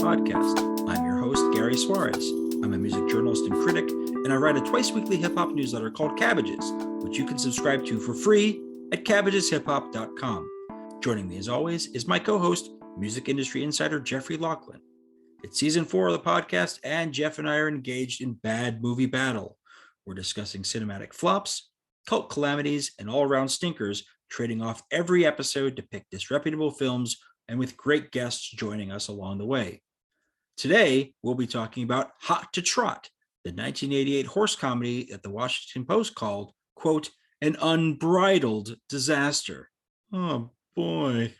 podcast. I'm your host, Gary Suarez. I'm a music journalist and critic, and I write a twice-weekly hip-hop newsletter called Cabbages, which you can subscribe to for free at cabbageshiphop.com. Joining me, as always, is my co-host, music industry insider Jeffery Laughlin. It's season 4 of the podcast, and Jeff and I are engaged in bad movie battle. We're discussing cinematic flops, cult calamities, and all-around stinkers, trading off every episode to pick disreputable films, and with great guests joining us along the way. Today, we'll be talking about Hot To Trot, the 1988 horse comedy that the Washington Post called, quote, an unbridled disaster. Oh, boy.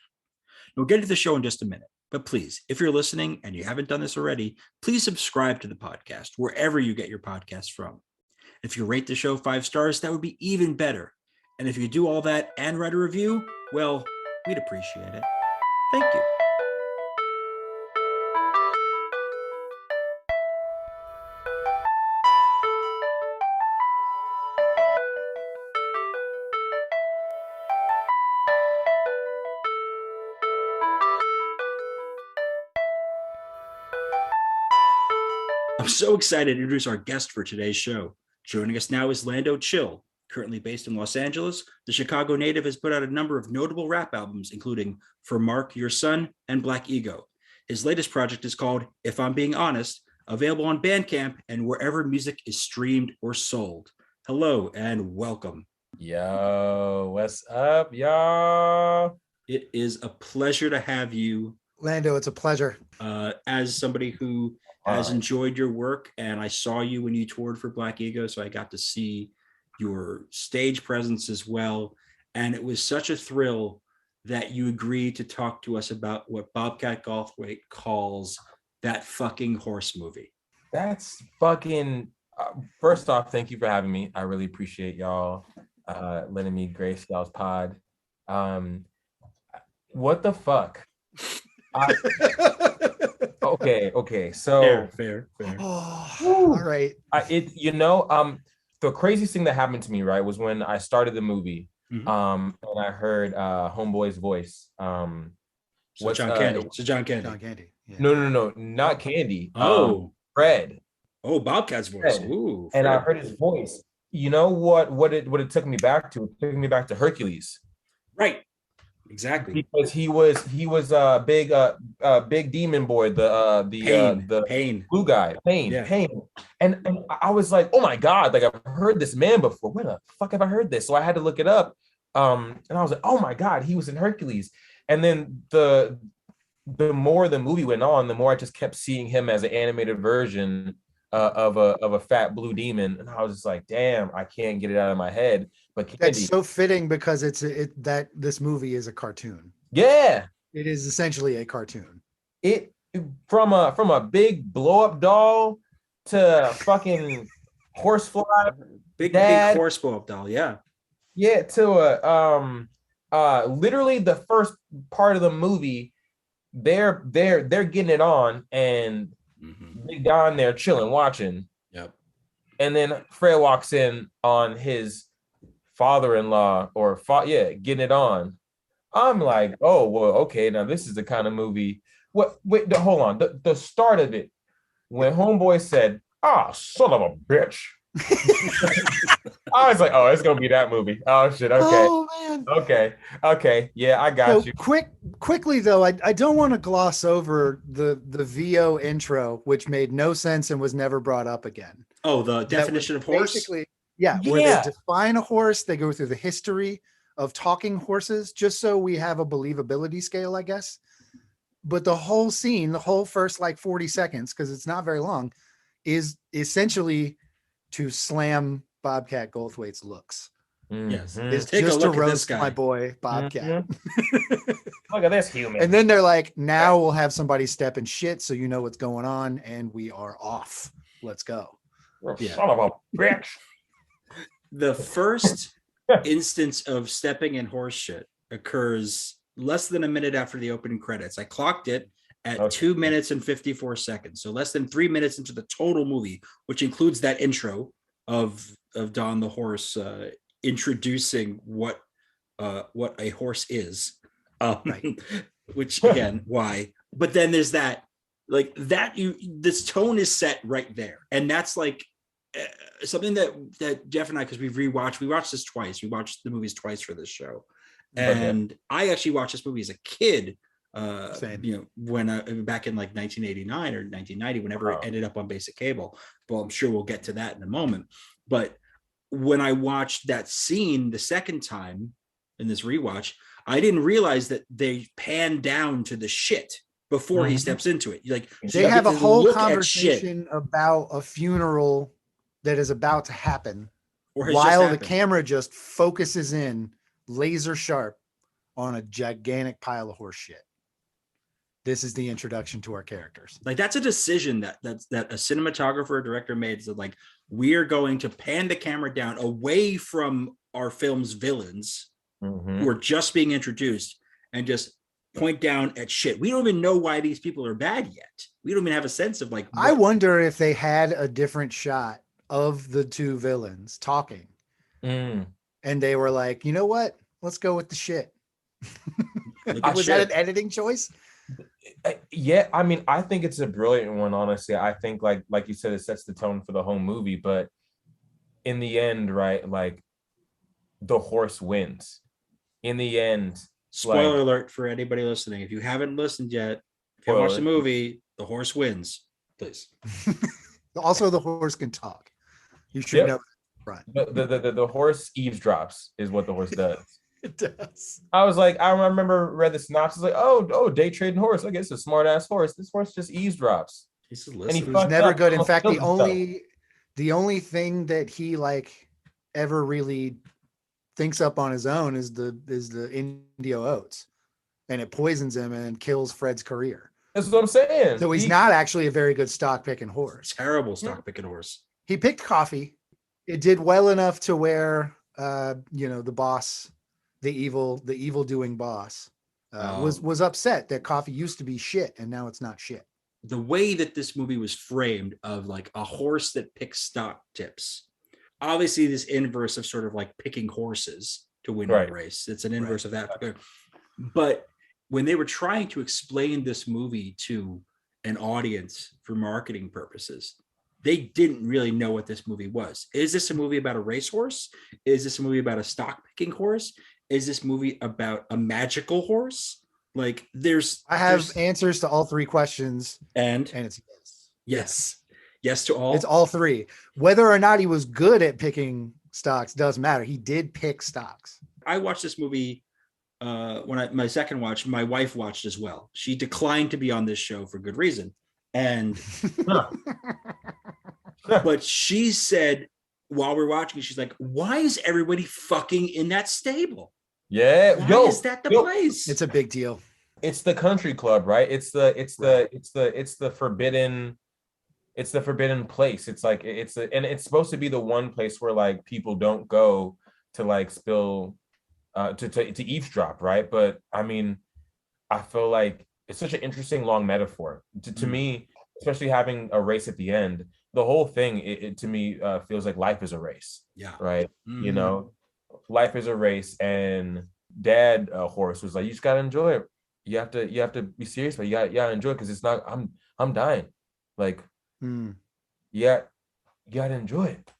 We'll get into the show in just a minute, but please, if you're listening and you haven't done this already, please subscribe to the podcast wherever you get your podcasts from. If you rate the show 5 stars, that would be even better. And if you do all that and write a review, well, we'd appreciate it. Thank you. I'm so excited to introduce our guest for today's show. Joining us now is Lando Chill. Currently based in Los Angeles, the Chicago native has put out a number of notable rap albums, including For Mark, Your Son, and Black Ego. His latest project is called If I'm Being Honest, available on Bandcamp and wherever music is streamed or sold. Hello and welcome. Yo, what's up, y'all? It is a pleasure to have you. Lando, it's a pleasure. As somebody who has enjoyed your work, and I saw you when you toured for Black Ego, so I got to see your stage presence as well. And it was such a thrill that you agreed to talk to us about what Bobcat Goldthwait calls that fucking horse movie. That's fucking, first off, thank you for having me. I really appreciate y'all letting me grace y'all's pod. What the fuck? Okay. So fair. Oh, all right. The craziest thing that happened to me, right, was when I started the movie, and I heard Homeboy's voice. John Candy. Yeah. No, not Candy. Fred. Oh, Bobcat's voice. Ooh, and I heard his voice. You know what it took me back to? It took me back to Hercules. Right. Exactly. Because he was a big demon boy, the Pain. blue guy, Pain. And I was like, oh my God, like I've heard this man before. Where the fuck have I heard this? So I had to look it up. And I was like, oh my God, he was in Hercules. And then the more the movie went on, the more I just kept seeing him as an animated version of a fat blue demon, and I was just like, damn, I can't get it out of my head. But Candy, that's so fitting because that this movie is a cartoon. Yeah, it is essentially a cartoon. It from a big blow up doll to fucking horsefly, big horse blow up doll. Yeah, to literally the first part of the movie, they're getting it on and. Big Don there chilling, watching. Yep. And then Fred walks in on his father-in-law getting it on. I'm like, oh, well, okay, now this is the kind of movie. Wait, hold on. The start of it, when Homeboy said, son of a bitch. I was like, oh, it's gonna be that movie. Oh shit, okay. Oh man. Okay. Yeah, I got you. Quickly though, I don't want to gloss over the VO intro, which made no sense and was never brought up again. Oh, the definition of horse? Basically, yeah, where they define a horse, they go through the history of talking horses, just so we have a believability scale, I guess. But the whole scene, the whole first like 40 seconds, because it's not very long, is essentially to slam Bobcat Goldthwait's looks. Yes, it's just to roast my boy Bobcat. Look at this human. And then they're like, now we'll have somebody step in shit so you know what's going on, and we are off. Let's go. Son of a bitch. The first instance of stepping in horse shit occurs less than a minute after the opening credits. I clocked it at 2 minutes and 54 seconds. So less than 3 minutes into the total movie, which includes that intro of Don the horse introducing what a horse is. Right. Which again, why? But then there's that like that. This tone is set right there, and that's like something that Jeff and I, because we watched this twice. We watched the movies twice for this show, and I actually watched this movie as a kid. When back in like 1989 or 1990, whenever it ended up on basic cable. Well, I'm sure we'll get to that in a moment. But when I watched that scene the second time in this rewatch, I didn't realize that they pan down to the shit before he steps into it. Like they have a whole conversation about a funeral that is about to happen, while the camera just focuses in laser sharp on a gigantic pile of horse shit. This is the introduction to our characters. Like that's a decision that a cinematographer or director made. So like, we're going to pan the camera down away from our film's villains who are just being introduced and just point down at shit. We don't even know why these people are bad yet. We don't even have a sense of like, I wonder if they had a different shot of the two villains talking. And they were like, you know what? Let's go with the shit. Was that an editing choice? Yeah, I mean, I think it's a brilliant one, honestly. I think like you said, it sets the tone for the whole movie, but in the end, right, like the horse wins. In the end, spoiler alert for anybody listening. If you haven't listened yet, if you watch the movie, the horse wins, please. Also, the horse can talk. You should know that. Right. The horse eavesdrops is what the horse does. It does. I was like, I remember read the synopsis, like, oh, day trading horse. I guess a smart ass horse. This horse just eavesdrops. And he was never good. In fact, the only thing that he like ever really thinks up on his own is the Indio oats, and it poisons him and kills Fred's career. That's what I'm saying. So he's not actually a very good stock picking horse. Terrible stock picking horse. He picked coffee. It did well enough to where the boss, the evil doing boss, was upset that coffee used to be shit and now it's not shit. The way that this movie was framed of like a horse that picks stock tips, obviously this inverse of sort of like picking horses to win a race. It's an inverse of that. But when they were trying to explain this movie to an audience for marketing purposes, they didn't really know what this movie was. Is this a movie about a racehorse? Is this a movie about a stock picking horse? Is this movie about a magical horse? Like I have answers to all three questions. And it's yes to all. It's all three. Whether or not he was good at picking stocks doesn't matter. He did pick stocks. I watched this movie my second watch, my wife watched as well. She declined to be on this show for good reason. And but she said while we're watching, she's like, why is everybody fucking in that stable? Yeah, why is that the place? It's a big deal. It's the country club, right? It's the forbidden place. It's like and it's supposed to be the one place where like people don't go to like spill to eavesdrop, right? But I mean, I feel like it's such an interesting long metaphor to me, especially having a race at the end. The whole thing, it to me feels like life is a race. Yeah. Right. You know, life is a race, and Dad horse was like, you just gotta enjoy it. You have to be serious, but you gotta enjoy it because it's not. I'm dying. Like, you gotta enjoy it.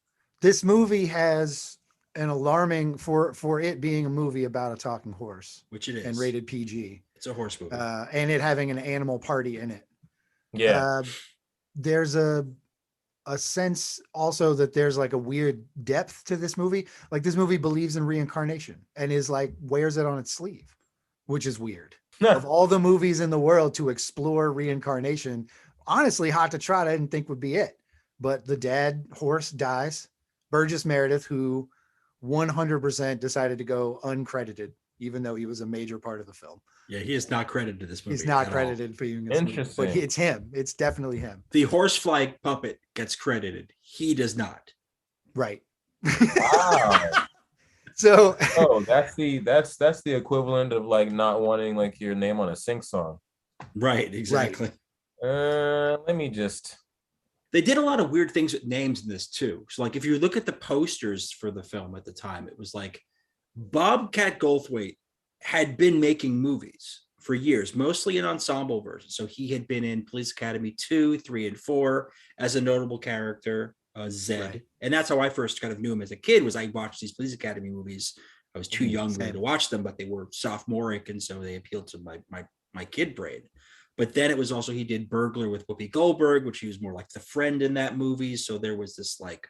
This movie has an alarming for it being a movie about a talking horse, which it is, and rated PG. It's a horse movie, and it having an animal party in it. Yeah, there's a sense also that there's like a weird depth to this movie. Like this movie believes in reincarnation and is like wears it on its sleeve, which is weird. Of all the movies in the world to explore reincarnation, honestly, Hot to Trot I didn't think would be it. But the dad horse dies. Burgess Meredith, who 100% decided to go uncredited, even though he was a major part of the film. Yeah, he is not credited to this movie. He's not credited for being this movie, but it's him. It's definitely him. The horsefly puppet gets credited. He does not. Right. Wow. So that's the equivalent of like not wanting like your name on a sing song. Right, exactly. Right. Let me just. They did a lot of weird things with names in this too. So like if you look at the posters for the film at the time, it was like Bobcat Goldthwait had been making movies for years, mostly in ensemble versions. So he had been in Police Academy 2, 3, and 4 as a notable character, Zed. Right. And that's how I first kind of knew him as a kid, was I watched these Police Academy movies. I was too young really to watch them, but they were sophomoric, and so they appealed to my kid brain. But then it was also, he did Burglar with Whoopi Goldberg, which he was more like the friend in that movie. So there was this like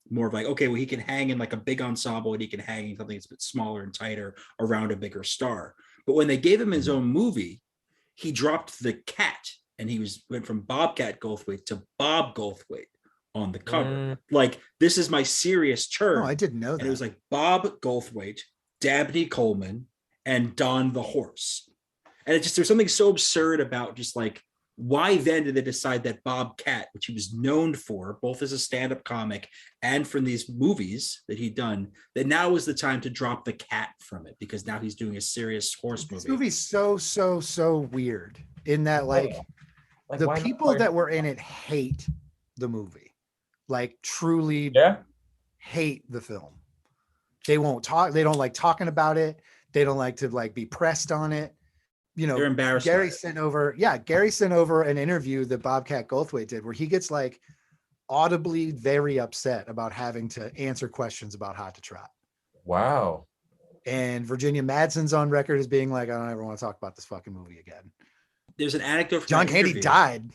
more of like, okay, well, he can hang in like a big ensemble and he can hang in something that's a bit smaller and tighter around a bigger star. But when they gave him his own movie, he dropped the cat and went from Bobcat Goldthwait to Bob Goldthwait on the cover. Like, this is my serious turn. Oh, I didn't know that. And it was like Bob Goldthwait, Dabney Coleman, and Don the Horse. And it just, there's something so absurd about just like, why then did they decide that Bobcat, which he was known for, both as a stand-up comic and from these movies that he'd done, that now was the time to drop the cat from it, because now he's doing a serious horse movie. This movie's so weird in that like the people that were in it hate the movie, like truly hate the film. They won't talk. They don't like talking about it. They don't like to like be pressed on it. You know, they're embarrassed. Gary sent over an interview that Bobcat Goldthwait did where he gets like audibly very upset about having to answer questions about Hot To Trot. Wow. And Virginia Madsen's on record as being like, I don't ever want to talk about this fucking movie again. There's an anecdote from John Candy died,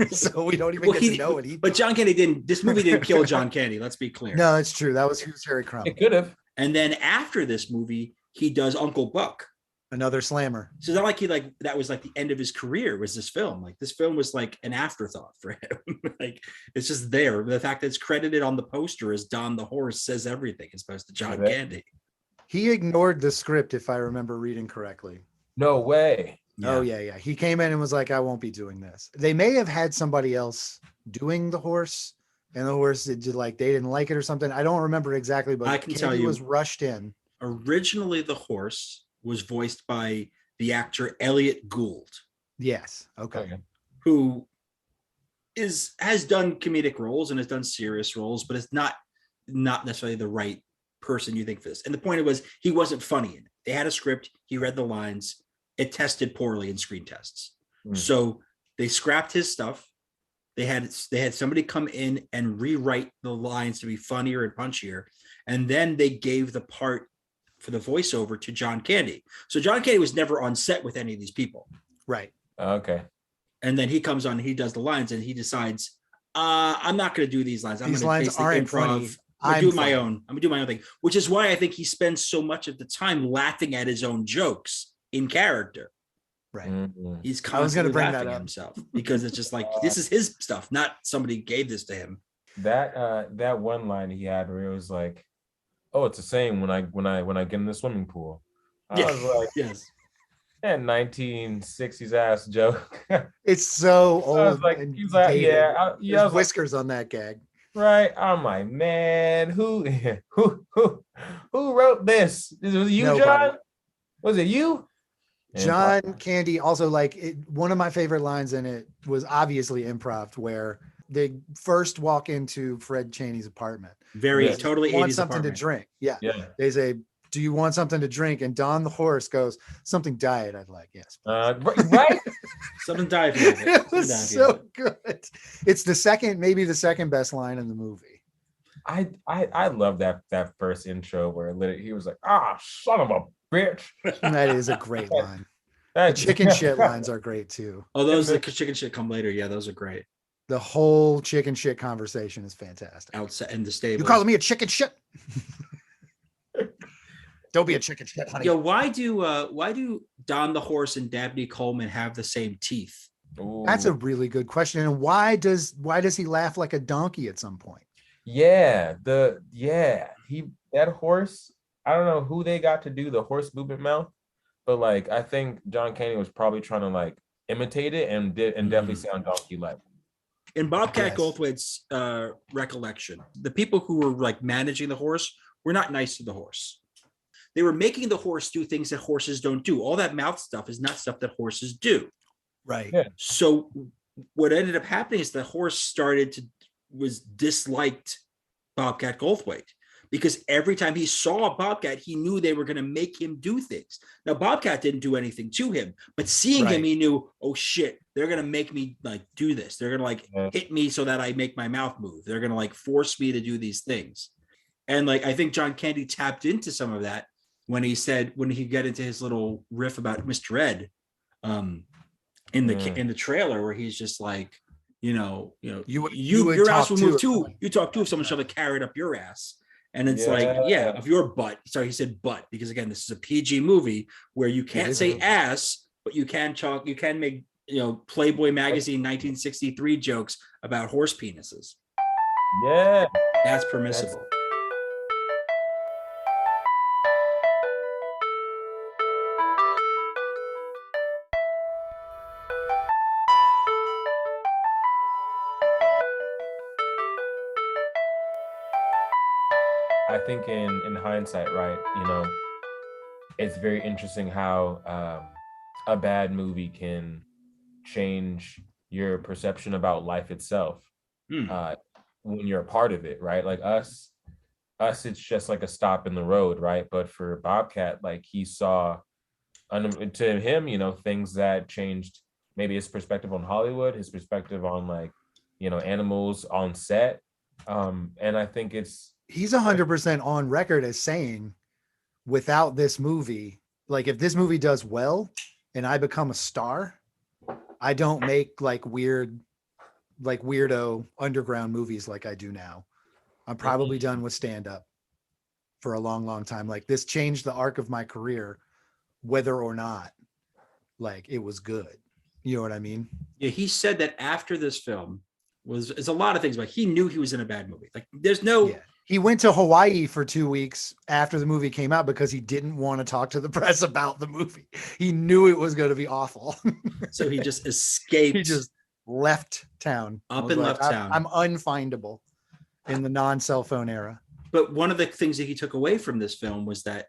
so we don't even get to know it. But John Candy didn't. This movie didn't kill John Candy. Let's be clear. No, that's true. That was Harry Crumb. It could have. And then after this movie, he does Uncle Buck. Another slammer. So it's not like that was like the end of his career, was this film. Like, this film was like an afterthought for him. Like, it's just there. The fact that it's credited on the poster as Don the Horse says everything as opposed to John Candy. He ignored the script, if I remember reading correctly. No way. Yeah. Oh yeah. He came in and was like, I won't be doing this. They may have had somebody else doing the horse, and the horse did like they didn't like it or something. I don't remember exactly, but I can tell you, was rushed in. Originally, the horse was voiced by the actor Elliot Gould. Yes. Okay. Who has done comedic roles and has done serious roles, but it's not necessarily the right person you think for this. And the point was, he wasn't funny in it. They had a script. He read the lines. It tested poorly in screen tests. So they scrapped his stuff. They had somebody come in and rewrite the lines to be funnier and punchier. And then they gave the part for the voiceover to John Candy. So John Candy was never on set with any of these people. Right. Okay. And then he comes on and he does the lines and he decides, I'm not going to do these lines. I'm these going to lines aren't improv. Funny. I'm gonna do my own thing, which is why I think he spends so much of the time laughing at his own jokes in character. Right. He's constantly laughing at himself because it's just like, this is his stuff, not somebody gave this to him. That one line he had where it was like, oh, it's the same when I get in the swimming pool. I was like, yes. That 1960s ass joke. It's so old. I was like, he's like, yeah, There's whiskers on that gag. Right. I'm like, man, who wrote this? Was it you, Nobody. John? Was it you? John Candy also, like, one of my favorite lines in it was obviously improv, where they first walk into Fred Chaney's apartment. Totally 80s want something apartment. to drink. Yeah. They say, do you want something to drink? And Don the Horse goes, something diet. I'd like, yes. Right. Something diet. It was so good. It's maybe the second best line in the movie. I love that first intro where he was like, son of a bitch. That is a great line. The chicken shit lines are great too. Oh, the chicken shit come later. Yeah, those are great. The whole chicken shit conversation is fantastic. Outside in the stable. You calling me a chicken shit? Don't be a chicken shit, honey. Yo, why do Don the Horse and Dabney Coleman have the same teeth? Ooh. That's a really good question. And why does he laugh like a donkey at some point? That horse. I don't know who they got to do the horse movement mouth, but like I think John Candy was probably trying to like imitate it and definitely sound donkey like. In Bobcat Goldthwait's recollection, the people who were like managing the horse were not nice to the horse. They were making the horse do things that horses don't do. All that mouth stuff is not stuff that horses do. Right. Yeah. So what ended up happening is the horse disliked Bobcat Goldthwait because every time he saw a Bobcat, he knew they were going to make him do things. Now, Bobcat didn't do anything to him, but seeing him, he knew, oh shit, they're going to make me like do this. They're going to like hit me so that I make my mouth move. They're going to like force me to do these things. And like, I think John Candy tapped into some of that when he said, when he got into his little riff about Mr. Ed in the trailer, where he's just like, your ass will move too. You talk too if someone shoved a carrot up your ass. And it's of your butt. Sorry, he said butt, because again, this is a PG movie where you can't say ass, but you can talk, you can make, Playboy magazine 1963 jokes about horse penises. Yeah. That's permissible. I think in hindsight, right, it's very interesting how a bad movie can change your perception about life itself when you're a part of it, right? Like us, it's just like a stop in the road, right? But for Bobcat, like he saw, to him, things that changed maybe his perspective on Hollywood, his perspective on like, animals on set. And I think he's 100% on record as saying, without this movie, like if this movie does well and I become a star, I don't make like weirdo underground movies like I do now. I'm probably done with stand-up for a long, long time. Like this changed the arc of my career, whether or not like it was good. You know what I mean? Yeah, he said that after this film it's a lot of things, but he knew he was in a bad movie. Like there's no He went to Hawaii for 2 weeks after the movie came out because he didn't want to talk to the press about the movie. He knew it was going to be awful. So he just escaped. He just left town. Left town. I'm unfindable in the non-cell phone era. But one of the things that he took away from this film was that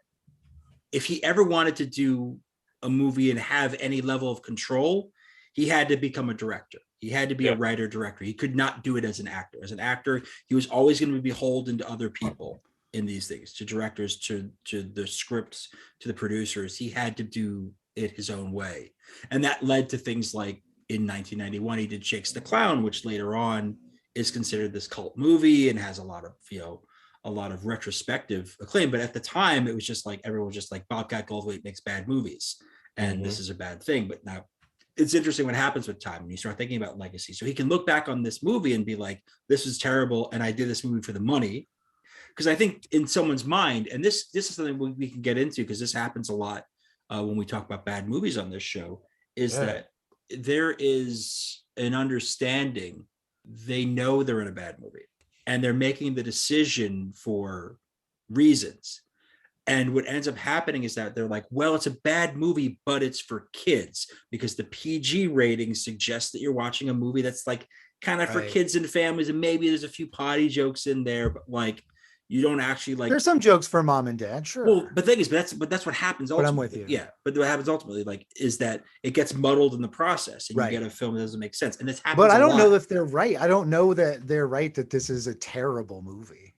if he ever wanted to do a movie and have any level of control, he had to become a director. He had to be a writer director. He could not do it as an actor. As an actor, he was always going to be beholden to other people in these things, to directors, to the scripts, to the producers. He had to do it his own way. And that led to things like in 1991, he did Shakes the Clown, which later on is considered this cult movie and has a lot of retrospective acclaim. But at the time, it was just like, everyone was just like, Bobcat Goldthwait makes bad movies and this is a bad thing. But now, it's interesting what happens with time when you start thinking about legacy. So he can look back on this movie and be like, this is terrible. And I did this movie for the money. Because I think in someone's mind, and this is something we can get into, because this happens a lot when we talk about bad movies on this show, is that there is an understanding. They know they're in a bad movie and they're making the decision for reasons. And what ends up happening is that they're like, well, it's a bad movie, but it's for kids, because the PG rating suggests that you're watching a movie that's like kind of for kids and families. And maybe there's a few potty jokes in there, but like, you don't actually like. There's some jokes for mom and dad. Sure. Well, but the thing is, that's what happens. Ultimately. But I'm with you. Yeah. But what happens ultimately, like, is that it gets muddled in the process and you get a film that doesn't make sense. And this happens. But I don't know if they're right. I don't know that they're right that this is a terrible movie.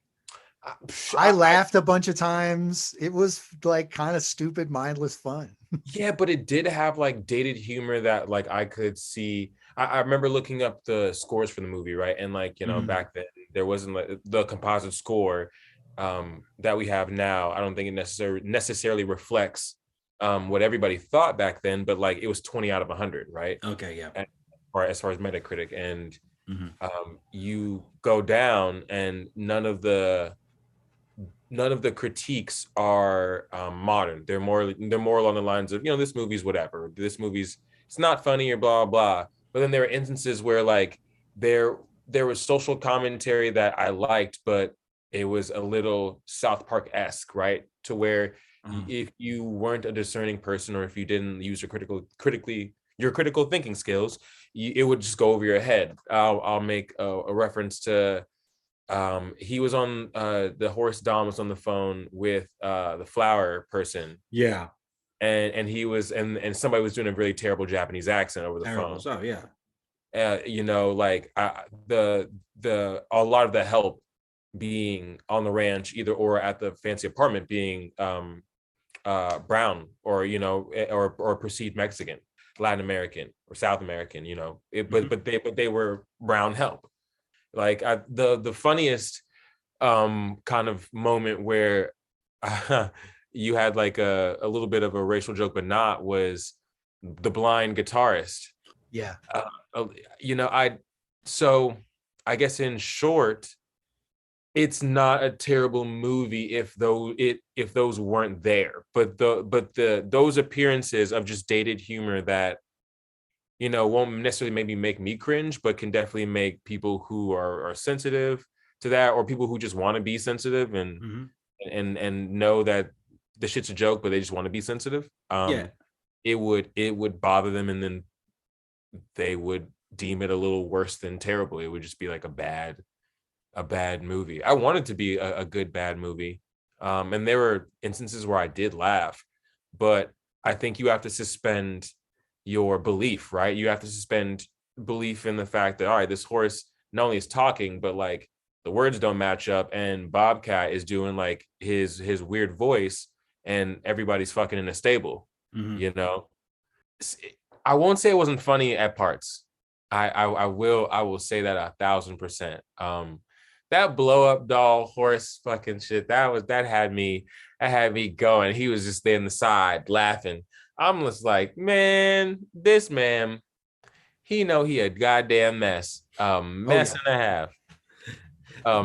I laughed a bunch of times. It was like kind of stupid, mindless fun. Yeah, but it did have like dated humor that like I could see. I remember looking up the scores for the movie, right? And like, back then there wasn't like the composite score that we have now. I don't think it necessarily reflects what everybody thought back then, but like it was 20 out of 100, right? Okay, yeah. Or as far as Metacritic, and you go down and none of the critiques are modern. They're more along the lines of, this movie's whatever. This movie's, it's not funny or blah, blah. But then there are instances where like there was social commentary that I liked, but it was a little South Park-esque, right? To where if you weren't a discerning person, or if you didn't use your critical thinking skills, it would just go over your head. I'll make a reference to he was on the horse. Dom was on the phone with the flower person. Yeah. And he was and somebody was doing a really terrible Japanese accent over the phone. Oh yeah. Like a lot of the help being on the ranch either or at the fancy apartment being brown or or perceived Mexican, Latin American or South American, but they were brown help. Like the funniest kind of moment where you had like a little bit of a racial joke but not was the blind guitarist. Yeah. I guess in short, it's not a terrible movie if those weren't there, but those appearances of just dated humor that won't necessarily maybe make me cringe, but can definitely make people who are sensitive to that, or people who just want to be sensitive and and know that the shit's a joke, but they just want to be sensitive. It would bother them, and then they would deem it a little worse than terrible. It would just be like a bad movie. I want it to be a good bad movie. And there were instances where I did laugh, but I think you have to suspend your belief, right? You have to suspend belief in the fact that, all right, this horse not only is talking, but like the words don't match up, and Bobcat is doing like his weird voice, and everybody's fucking in a stable. I won't say it wasn't funny at parts. I will say that 1,000%. That blow up doll horse fucking shit, that had me going. He was just there in the side laughing. I'm just like, man, this man, he a goddamn mess. Mess and a half.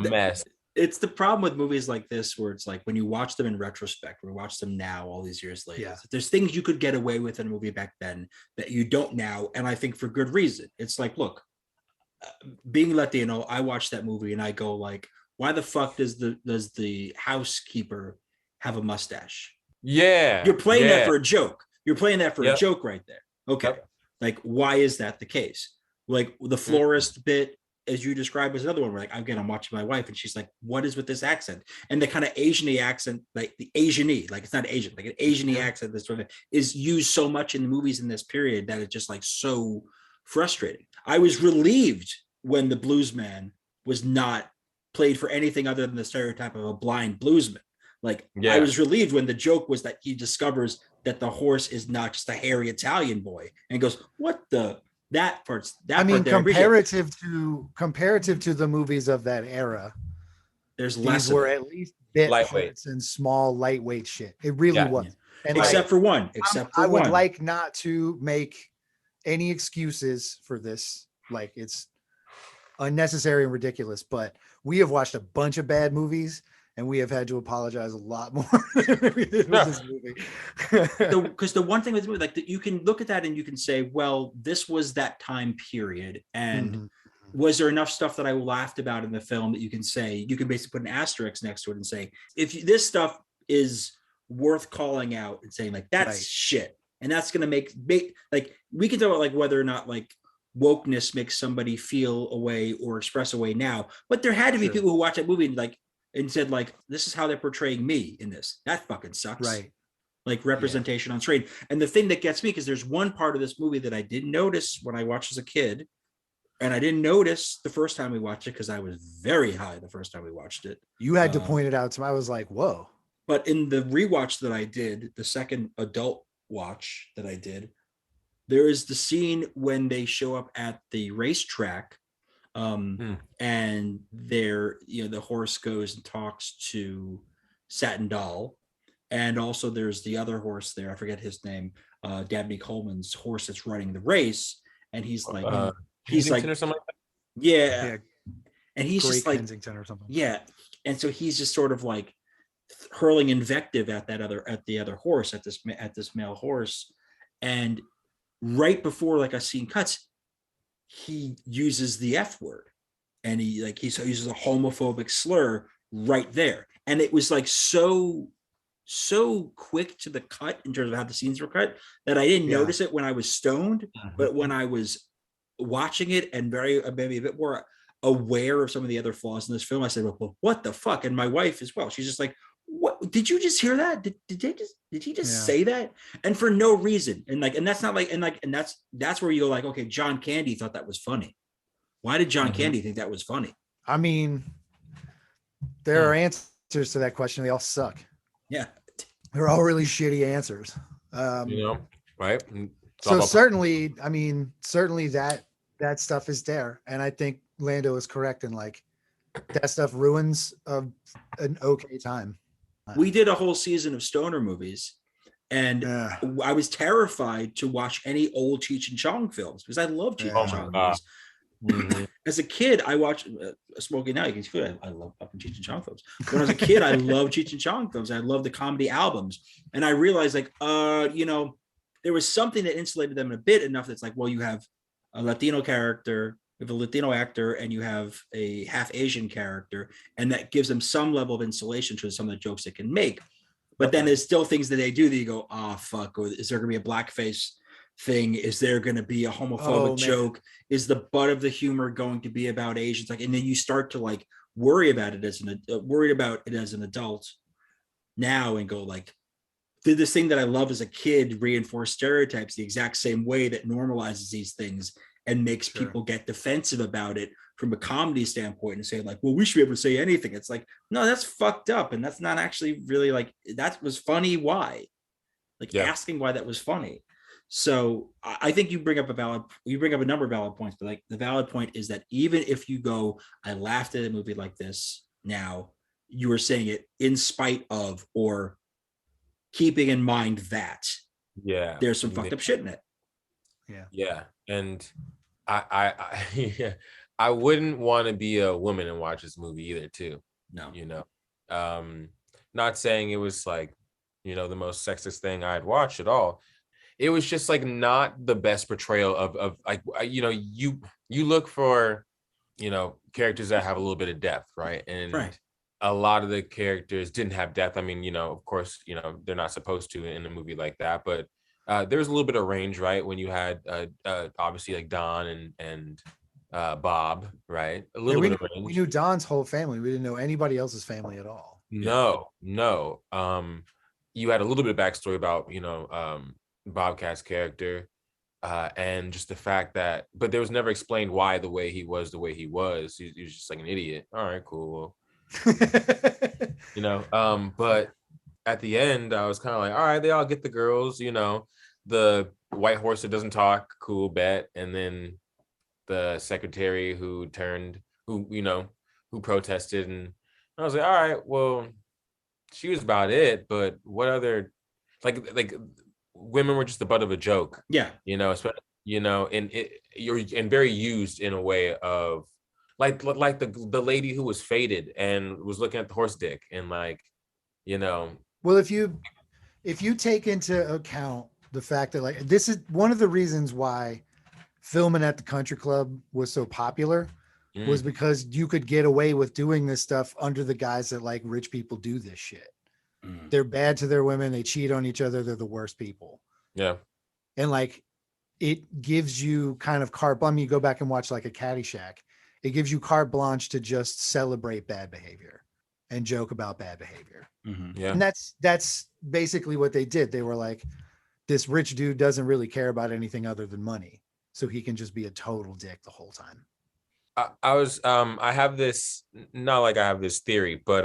Mess. It's the problem with movies like this, where it's like when you watch them in retrospect, when you watch them now, all these years later, there's things you could get away with in a movie back then that you don't now, and I think for good reason. It's like, look, being Latino, I watched that movie and I go like, why the fuck does the housekeeper have a mustache? Yeah, you're playing that for a joke. You're playing that for a joke right there. Okay, like why is that the case? Like the florist bit, as you described, was another one where, like, again, I'm watching my wife and she's like, what is with this accent? And the kind of Asian-y accent, like the Asian-y, like it's not Asian, like an Asian-y accent that sort of is used so much in the movies in this period that it's just like so frustrating. I was relieved when the bluesman was not played for anything other than the stereotype of a blind bluesman. Like, I was relieved when the joke was that he discovers that the horse is not just a hairy Italian boy and goes, what the... comparative to the movies of that era, there's less. These were at least bit parts and small lightweight shit. It really was. And except for one. I would like not to make any excuses for this. Like, it's unnecessary and ridiculous, but we have watched a bunch of bad movies and we have had to apologize a lot more than we did with this movie. Because the one thing with the movie, like, that you can look at that and you can say, well, this was that time period, and was there enough stuff that I laughed about in the film that you can say, you can basically put an asterisk next to it and say, this stuff is worth calling out and saying, like, that's shit, and that's going to make like, we can talk about like whether or not like wokeness makes somebody feel a way or express a way now, but there had to be people who watch that movie and said, like, this is how they're portraying me in this. That fucking sucks. Right. Like representation on screen. And the thing that gets me, because there's one part of this movie that I didn't notice when I watched as a kid, and I didn't notice the first time we watched it because I was very high the first time we watched it. You had to point it out to me. I was like, whoa. But in the rewatch that I did, the second adult watch that I did, there is the scene when they show up at the racetrack. And there, the horse goes and talks to Satin Doll, and also there's the other horse there. I forget his name. Dabney Coleman's horse that's running the race, and he's like, he's like, or something like that? Yeah, and he's just like Kensington or something. Yeah, and so he's just sort of like hurling invective at the other horse, at this male horse, and right before like a scene cuts, he uses the F word, and he uses a homophobic slur right there. And it was like so quick to the cut in terms of how the scenes were cut that I didn't notice it when I was stoned, but when I was watching it and maybe a bit more aware of some of the other flaws in this film, I said, well, what the fuck? And my wife as well, she's just like, what did you just hear that? Did he just say that? And for no reason. And that's not like, and that's where you go like, okay, John Candy thought that was funny. Why did John Candy think that was funny? I mean, there are answers to that question. They all suck. Yeah. They're all really shitty answers. Right? So certainly, I mean, certainly that stuff is there, and I think Lando is correct in like that stuff ruins an okay time. We did a whole season of stoner movies, and I was terrified to watch any old Cheech and Chong films because I love Cheech and Chong movies. Mm-hmm. As a kid, I watched Smoking Now. You can see I love fucking Cheech and Chong films. When I was a kid, I loved Cheech and Chong films. I loved the comedy albums, and I realized like, there was something that insulated them a bit enough. That's like, well, you have a Latino character, you have a Latino actor, and you have a half Asian character, and that gives them some level of insulation to some of the jokes they can make. But then there's still things that they do that you go, oh fuck, or is there gonna be a blackface thing? Is there going to be a homophobic joke? Is the butt of the humor going to be about Asians? Like, and then you start to like worried about it as an adult now and go like, did this thing that I love as a kid reinforce stereotypes the exact same way that normalizes these things and makes people get defensive about it from a comedy standpoint and say like, well, we should be able to say anything. It's like, no, that's fucked up. And that's not actually really like, that was funny. Why? Like asking why that was funny. So I think you bring up a number of valid points, but like the valid point is that even if you go, I laughed at a movie like this now, you were saying it in spite of or keeping in mind that there's some fucked up shit in it. Yeah. And I wouldn't want to be a woman and watch this movie either too. No. Not saying it was like, the most sexist thing I'd watch at all. It was just like not the best portrayal of like, you look for, characters that have a little bit of depth, right? And a lot of the characters didn't have depth. I mean, of course, they're not supposed to in a movie like that, but there's a little bit of range, right? When you had obviously like Don and Bob, right? A little bit of range. We knew Don's whole family. We didn't know anybody else's family at all. No. You had a little bit of backstory about, Bobcat's character and just the fact that, but there was never explained why the way he was the way he was. He was just like an idiot. All right, cool. But at the end I was kind of like, all right, they all get the girls, the white horse that doesn't talk, cool, bet. And then the secretary who protested, and I was like, all right, well, she was about it, but what other like women were just the butt of a joke. Especially, and very used in a way of like the lady who was faded and was looking at the horse dick and like, well, if you take into account the fact that like this is one of the reasons why filming at the country club was so popular was because you could get away with doing this stuff under the guise that like rich people do this shit. They're bad to their women. They cheat on each other. They're the worst people. Yeah. And like, it gives you kind of carte blanche. You go back and watch like a Caddyshack. It gives you carte blanche to just celebrate bad behavior and joke about bad behavior. Yeah. And that's basically what they did. They were like, this rich dude doesn't really care about anything other than money. So he can just be a total dick the whole time. I have this, not like I have this theory, but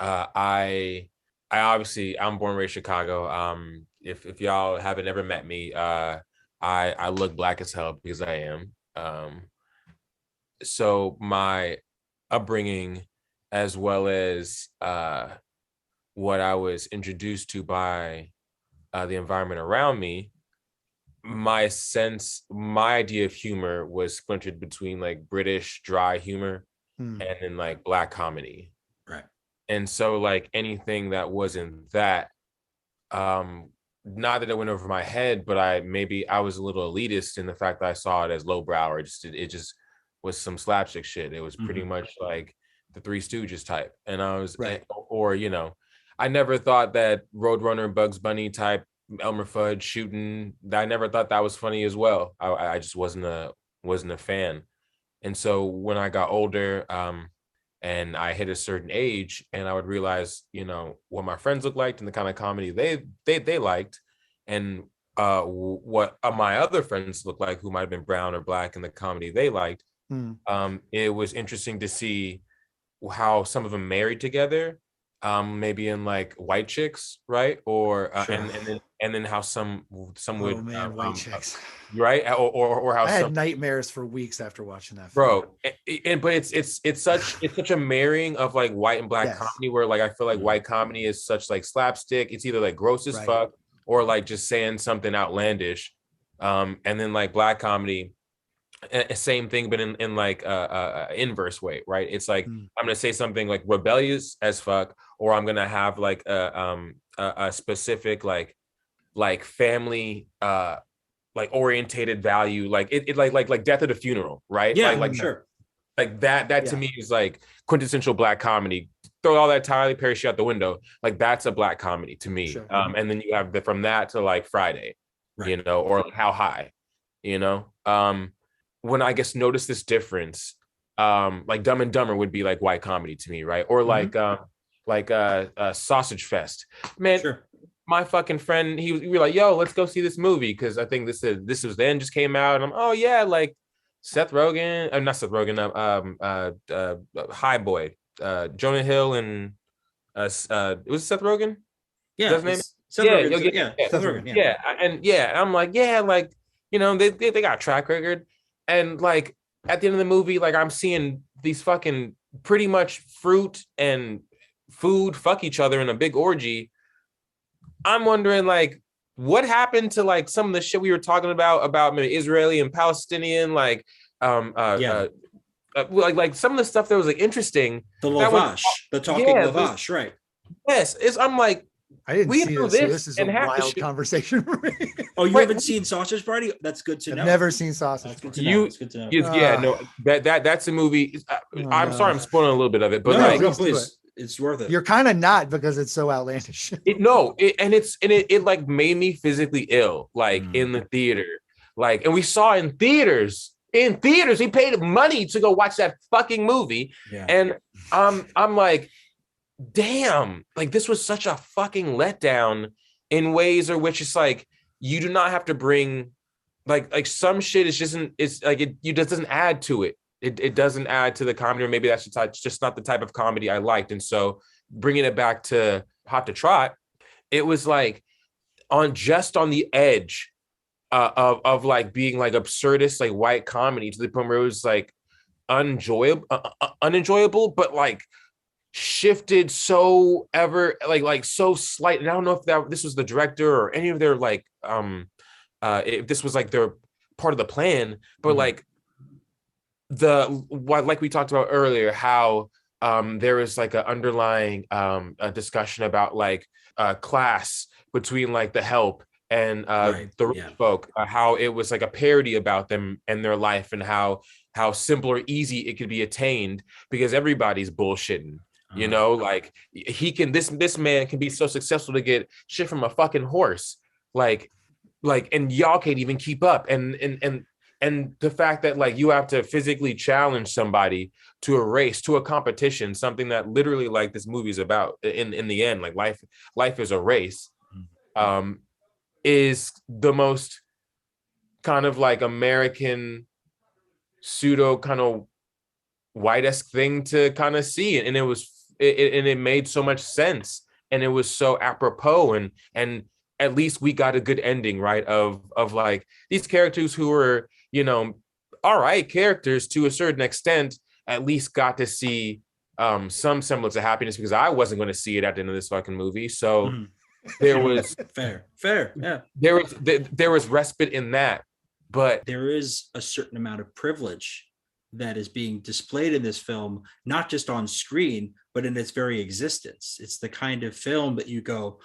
I obviously, I'm born and raised Chicago. If y'all haven't ever met me, I look black as hell because I am. So my upbringing, as well as what I was introduced to by the environment around me, my idea of humor was splintered between like British dry humor and then like black comedy. Right. And so like anything that wasn't that, not that it went over my head, but I was a little elitist in the fact that I saw it as lowbrow, or it just was some slapstick shit. It was pretty much like the Three Stooges type. And I was, I never thought that Roadrunner and Bugs Bunny type Elmer Fudd shooting, I never thought that was funny as well. I just wasn't a fan. And so when I got older, and I hit a certain age, and I would realize, what my friends looked like and the kind of comedy they liked, and what my other friends looked like, who might have been brown or black, and the comedy they liked. It was interesting to see how some of them married together, maybe in like White Chicks, right? Or Sure. and then how some would White Chicks. right, or how I some had nightmares for weeks after watching that film. bro, but it's such a marrying of like white and black Yes. comedy, where like I feel like white comedy is such like slapstick. It's either like gross as Right. fuck or like just saying something outlandish, and then like black comedy, same thing, but in like inverse way, right? It's like I'm gonna say something like rebellious as fuck, or I'm gonna have like a specific like family like orientated value, like it like Death at a Funeral, right? Yeah, like sure. like that to me is like quintessential black comedy. Throw all that Tyler Perry shit out the window, like that's a black comedy to me. Sure. And then you have from that to like Friday, Right. you know, or How High, you know. When I guess notice this difference, like Dumb and Dumber would be like white comedy to me, right? Or like Sausage Fest, man. Sure. My fucking friend, we were like, yo, let's go see this movie because I think this was then just came out, and I'm, oh yeah, like Seth Rogen, not Seth Rogen, High Boy, Jonah Hill, and was it Seth Rogen? Yeah, That's his name? Seth Rogen, Seth Rogen, yeah, and I'm like, yeah, like, you know, they got a track record, and like at the end of the movie, like I'm seeing these fucking pretty much fruit and food fuck each other in a big orgy. I'm wondering, like, what happened to like some of the shit we were talking about maybe Israeli and Palestinian, like like some of the stuff that was like interesting. The lavash, the talking lavash, right? Yes, I'm like, I didn't see this, so this is a wild conversation for me. Oh, you haven't seen Sausage Party? That's good to know. I've never seen Sausage. That's good to know. That's good to know. Yeah, no, that's a movie. I'm sorry, I'm spoiling a little bit of it, but no, please. It's worth it. You're kind of not, because it's so outlandish. It like made me physically ill, like in the theater, like, and we saw in theaters. We paid money to go watch that fucking movie, and I'm like, damn, like this was such a fucking letdown in ways in which it's like you do not have to bring like some shit is just it's like it just doesn't add to it. It doesn't add to the comedy, or maybe that's just not the type of comedy I liked. And so bringing it back to Hot to Trot, it was like on the edge of like being like absurdist, like white comedy, to the point where it was like unenjoyable, but like shifted so ever like so slight. And I don't know if this was the director or any of their like if this was like their part of the plan, but like like we talked about earlier, how there is like an underlying a discussion about like class between like the help and the rich folk, how it was like a parody about them and their life, and how simple or easy it could be attained because everybody's bullshitting. You know, like this man can be so successful to get shit from a fucking horse, like, and y'all can't even keep up. And the fact that like you have to physically challenge somebody to a race, to a competition, something that literally like this movie is about in the end, like life is a race, is the most kind of like American pseudo kind of white-esque thing to kind of see. And it made so much sense, and it was so apropos, and at least we got a good ending, right? Of like these characters who were, you know, all right characters to a certain extent, at least got to see some semblance of happiness, because I wasn't going to see it at the end of this fucking movie. So there was fair. Yeah. There was respite in that, but there is a certain amount of privilege that is being displayed in this film, not just on screen, but in its very existence. It's the kind of film that you go,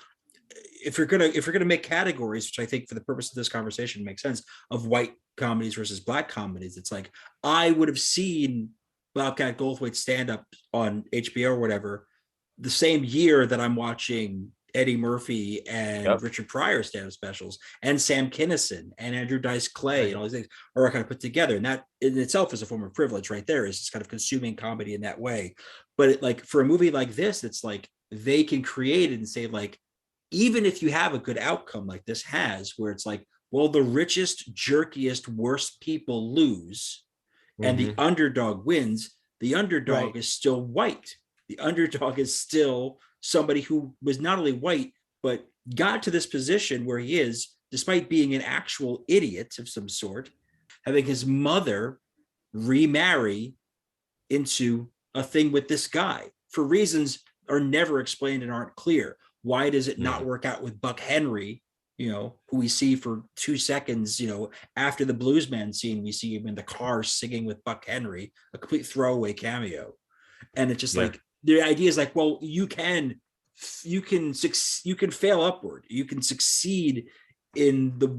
if you're gonna make categories, which I think for the purpose of this conversation makes sense, of white comedies versus black comedies, it's like I would have seen Bobcat Goldthwait stand up on HBO or whatever the same year that I'm watching Eddie Murphy and Richard Pryor stand-up specials, and Sam Kinison and Andrew Dice Clay, and all these things are kind of put together. And that in itself is a form of privilege right there, is just kind of consuming comedy in that way. But like for a movie like this, it's like they can create it and say, like, even if you have a good outcome like this has, where it's like, well, the richest, jerkiest, worst people lose and the underdog wins, the underdog is still white. The underdog is still somebody who was not only white, but got to this position where he is, despite being an actual idiot of some sort, having his mother remarry into a thing with this guy for reasons are never explained and aren't clear. Why does it not work out with Buck Henry, who we see for 2 seconds, after the Bluesman scene, we see him in the car singing with Buck Henry, a complete throwaway cameo. And it's just like, the idea is like, well, you can fail upward. You can succeed in the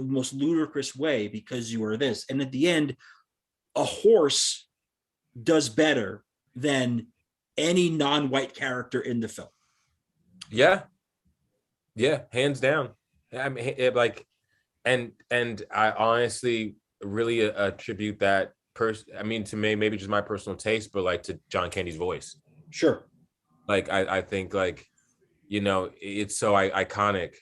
most ludicrous way because you are this. And at the end, a horse does better than any non-white character in the film. Yeah, hands down. I mean, and I honestly really attribute that to maybe just my personal taste, but like to John Candy's voice. Sure. Like I think like, it's so iconic.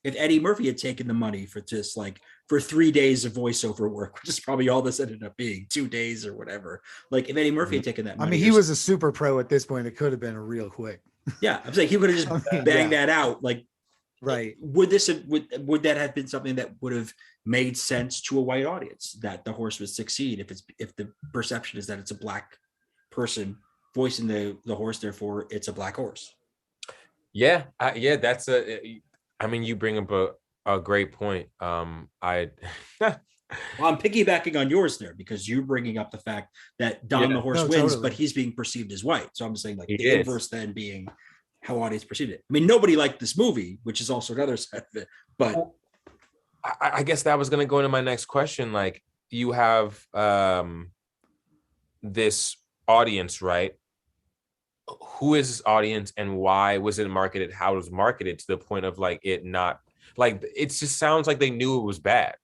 If Eddie Murphy had taken the money for just like for 3 days of voiceover work, which is probably all this ended up being, 2 days or whatever. Like if Eddie Murphy had taken that money. I mean, he was a super pro at this point. It could have been real quick. Yeah, I'm saying he would have just banged that out. Like, right. Would that have been something that would have made sense to a white audience, that the horse would succeed if the perception is that it's a black person voicing the horse, therefore it's a black horse? Yeah, that's you bring up a great point. Well, I'm piggybacking on yours there because you're bringing up the fact that Don the horse wins, totally. But he's being perceived as white. So I'm saying like the inverse then being how audience perceived it. I mean, nobody liked this movie, which is also another side of it. But I guess that was going to go into my next question. Like you have this audience, right? Who is this audience and why was it marketed? How it was marketed to the point of like it not like it just sounds like they knew it was bad.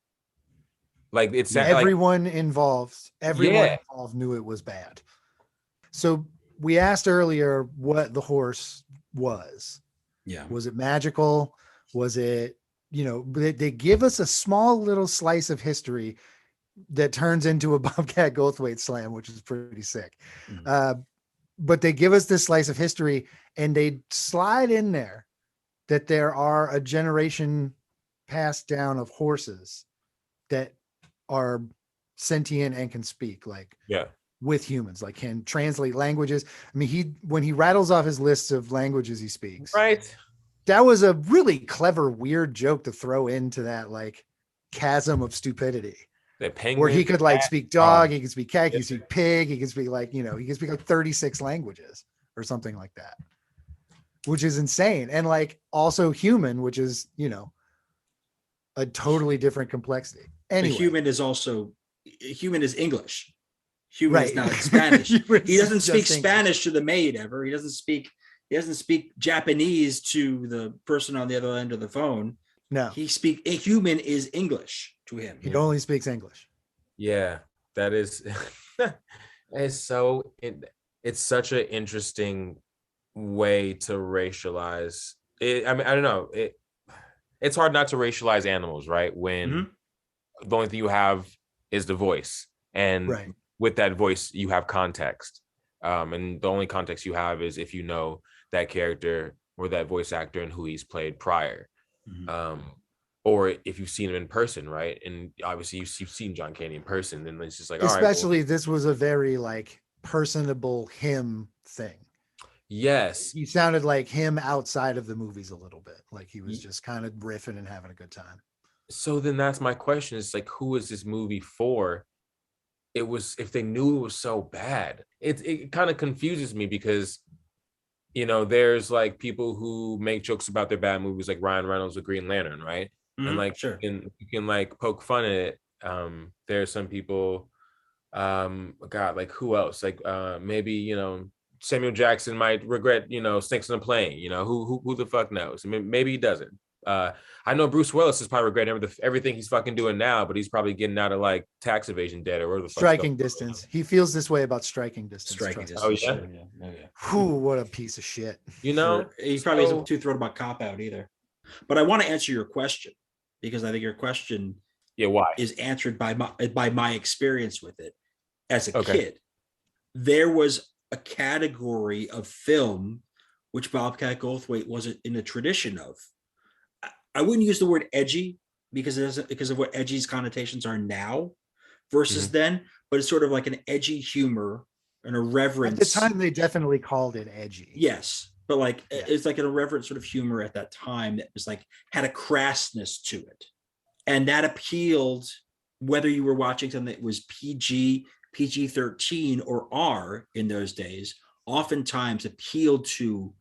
Like it's everyone involved knew it was bad. So we asked earlier what the horse was. Yeah. Was it magical? Was it, they give us a small little slice of history that turns into a Bobcat Goldthwait slam, which is pretty sick. Mm-hmm. But they give us this slice of history and they slide in there that there are a generation passed down of horses that are sentient and can speak with humans, like can translate languages. I mean, when he rattles off his lists of languages he speaks, right? That was a really clever, weird joke to throw into that like chasm of stupidity. Where he could like speak dog, he could speak cat, he could speak pig, he could speak like, he could speak like 36 languages or something like that, which is insane. And like also human, which is, a totally different complexity. Anyway. The human is English. Human is not Spanish. He doesn't speak Spanish to the maid ever. He doesn't speak Japanese to the person on the other end of the phone. No, a human is English to him. He only speaks English. Yeah, that is it's such an interesting way to racialize it. I mean, I don't know. It's hard not to racialize animals, right? When the only thing you have is the voice. And with that voice, you have context. And the only context you have is if you know that character or that voice actor and who he's played prior. Or if you've seen him in person, right? And obviously you've seen John Candy in person, then it's just like, especially this was a very like personable him thing. Yes. He sounded like him outside of the movies a little bit. Like he was just kind of riffing and having a good time. So then that's my question. It's like, who is this movie for? If they knew it was so bad, it kind of confuses me because, there's like people who make jokes about their bad movies, like Ryan Reynolds with Green Lantern, right? And like, sure. you can like poke fun at it. There's some people, like who else? Like maybe, Samuel Jackson might regret, Snakes on a Plane, who the fuck knows? I mean, maybe he doesn't. I know Bruce Willis is probably regretting everything he's fucking doing now, but he's probably getting out of like tax evasion debt or whatever. Striking Distance. He feels this way about Striking Distance. Oh yeah. Whew, what a piece of shit. He probably isn't too thrilled about Cop Out either. But I want to answer your question because I think your question why is answered by my experience with it as a kid. there was a category of film which Bobcat Goldthwait wasn't in the tradition of. I wouldn't use the word edgy because of what edgy's connotations are now versus then, but it's sort of like an edgy humor, an irreverence. At the time, they definitely called it edgy. Yes, but like it's like an irreverent sort of humor at that time that was like had a crassness to it, and that appealed whether you were watching something that was PG-13 or R in those days. Oftentimes appealed to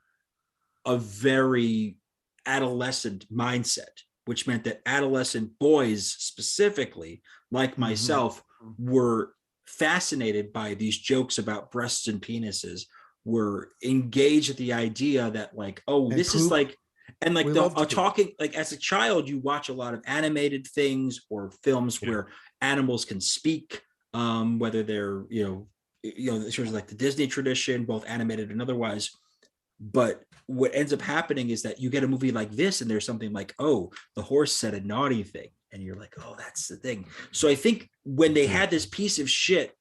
a very adolescent mindset, which meant that adolescent boys specifically, like myself, were fascinated by these jokes about breasts and penises, were engaged with the idea that like, oh, and this poop. Is like, and like talking, like as a child, you watch a lot of animated things or films where animals can speak, whether they're, sort of like the Disney tradition, both animated and otherwise. But what ends up happening is that you get a movie like this and there's something like, oh, the horse said a naughty thing. And you're like, oh, that's the thing. So I think when they had this piece of shit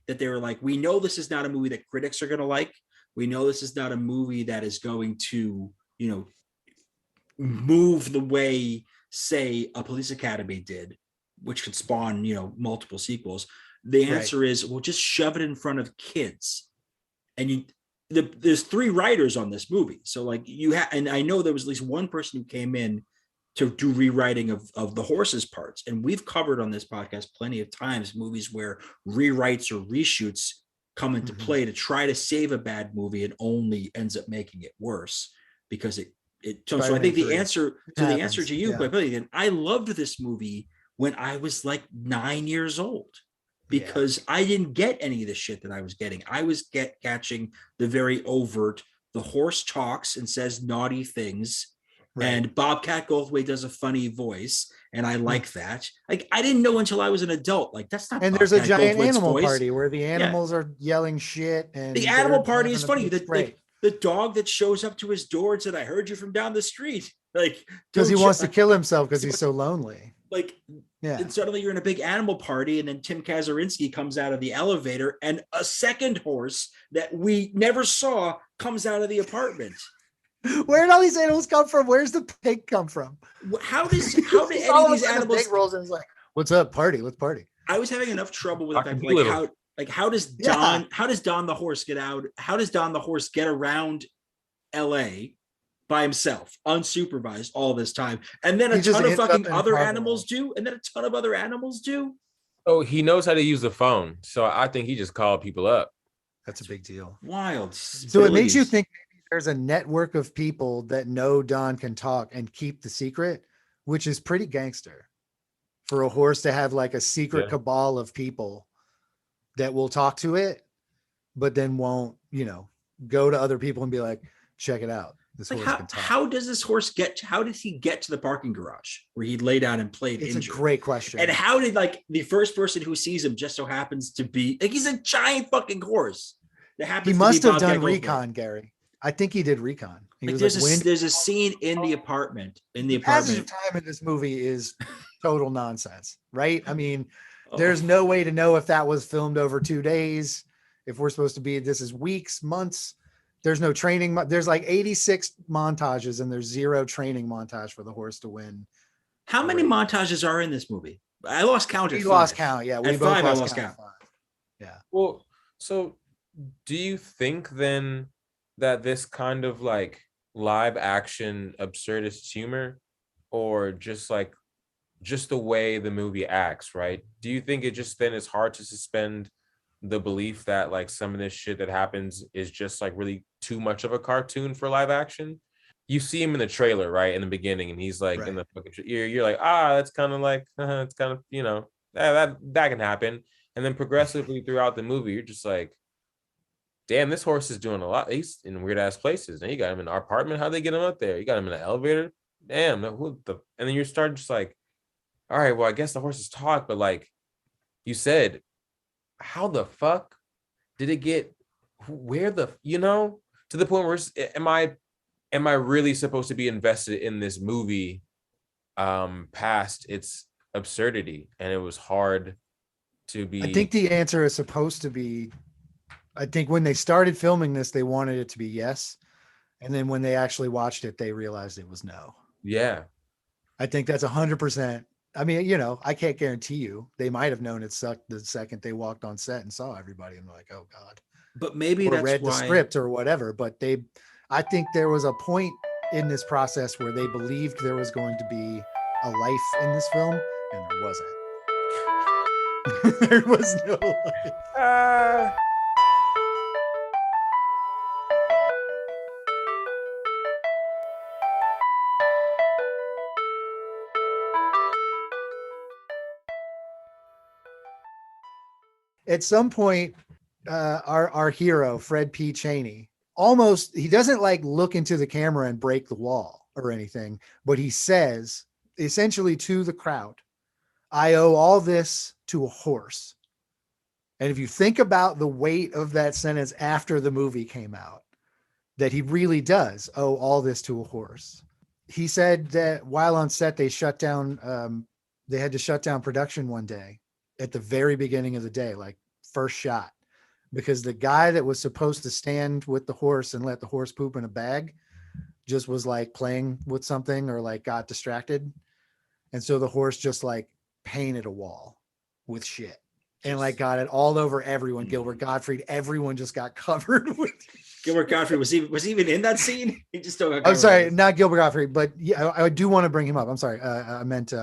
that they were like, we know this is not a movie that critics are going to like. We know this is not a movie that is going to, move the way, say, a Police Academy did, which could spawn, multiple sequels. The answer is, well, just shove it in front of kids. And there's 3 writers on this movie. So like and I know there was at least one person who came in to do rewriting of the horses parts. And we've covered on this podcast plenty of times movies where rewrites or reshoots come into play to try to save a bad movie and only ends up making it worse because so I think the answer to you, and I loved this movie when I was like 9 years old. Because I didn't get any of the shit that I was getting. I was catching the very overt, the horse talks and says naughty things. Right. And Bobcat Goldthwait does a funny voice. And I like that. Like, I didn't know until I was an adult. Like, that's not. And Bobcat there's a giant Goldthwait's animal voice. Party where the animals are yelling shit. And the animal party is funny. The dog that shows up to his door and said, I heard you from down the street. Like, because he wants to kill himself because he's so lonely. Like, and suddenly you're in a big animal party, and then Tim Kazurinsky comes out of the elevator, and a second horse that we never saw comes out of the apartment. Where did all these animals come from? Where's the pig come from? How did any of these animals? The pig rolls and is like, "What's up, party? Let's party." I was having enough trouble with the fact, how does Don the horse get out? How does Don the horse get around L.A. by himself, unsupervised all this time? And then a ton of fucking other animals do? And then a ton of other animals do? Oh, he knows how to use the phone. So I think he just called people up. That's a big deal. Wild. So it makes you think maybe there's a network of people that know Don can talk and keep the secret, which is pretty gangster for a horse to have like a secret cabal of people that will talk to it, but then won't, go to other people and be like, check it out. Like how does this horse how did he get to the parking garage where he lay down and played It's injured? A great question. And how did the first person who sees him just so happens to be he's a giant fucking horse that happens he must to be have Bobcat done recon, Gary. I think he did recon. There's a scene in the apartment. Passage of time in this movie is total nonsense, right? I mean, there's no way to know if that was filmed over 2 days, if we're supposed to be, this is weeks, months. There's no training. There's like 86 montages and there's 0 training montage for the horse to win. How many montages are in this movie? I lost count. We lost count. Yeah. We both lost count. Yeah. Well, so do you think then that this kind of like live action absurdist humor, or just the way the movie acts, right? Do you think it just then is hard to suspend the belief that like some of this shit that happens is just like really too much of a cartoon for live action? You see him in the trailer, right, in the beginning, and he's like in the fucking you're like, that's kind of like it's kind of that can happen. And then progressively throughout the movie, you're just like, damn, this horse is doing a lot. He's in weird ass places. And you got him in our apartment. How'd they get him up there? You got him in an elevator. Damn, and then you're starting just like, all right, well, I guess the horses talk, but like you said, how the fuck did it get where the to the point where am I really supposed to be invested in this movie past its absurdity? And it was hard to be. I think the answer is supposed to be I think when they started filming this, they wanted it to be yes. And then when they actually watched it, they realized it was no. Yeah. I think that's 100%. I mean, you know, I can't guarantee you. They might have known it sucked the second they walked on set and saw everybody and like, oh God. But maybe or that's read why the script or whatever. But I think there was a point in this process where they believed there was going to be a life in this film, and there wasn't. There was no life. At some point, our hero, Fred P. Cheney, he doesn't like look into the camera and break the wall or anything, but he says essentially to the crowd, I owe all this to a horse. And if you think about the weight of that sentence after the movie came out, that he really does owe all this to a horse. He said that while on set, they had to shut down production one day at the very beginning of the day, like first shot, because the guy that was supposed to stand with the horse and let the horse poop in a bag just was like playing with something or like got distracted. And so the horse just like painted a wall with shit and like got it all over everyone. Gilbert Gottfried, everyone just got covered with. Gilbert Gottfried was even in that scene. He just don't. I'm sorry, not Gilbert Gottfried, but yeah, I do want to bring him up. I'm sorry, I meant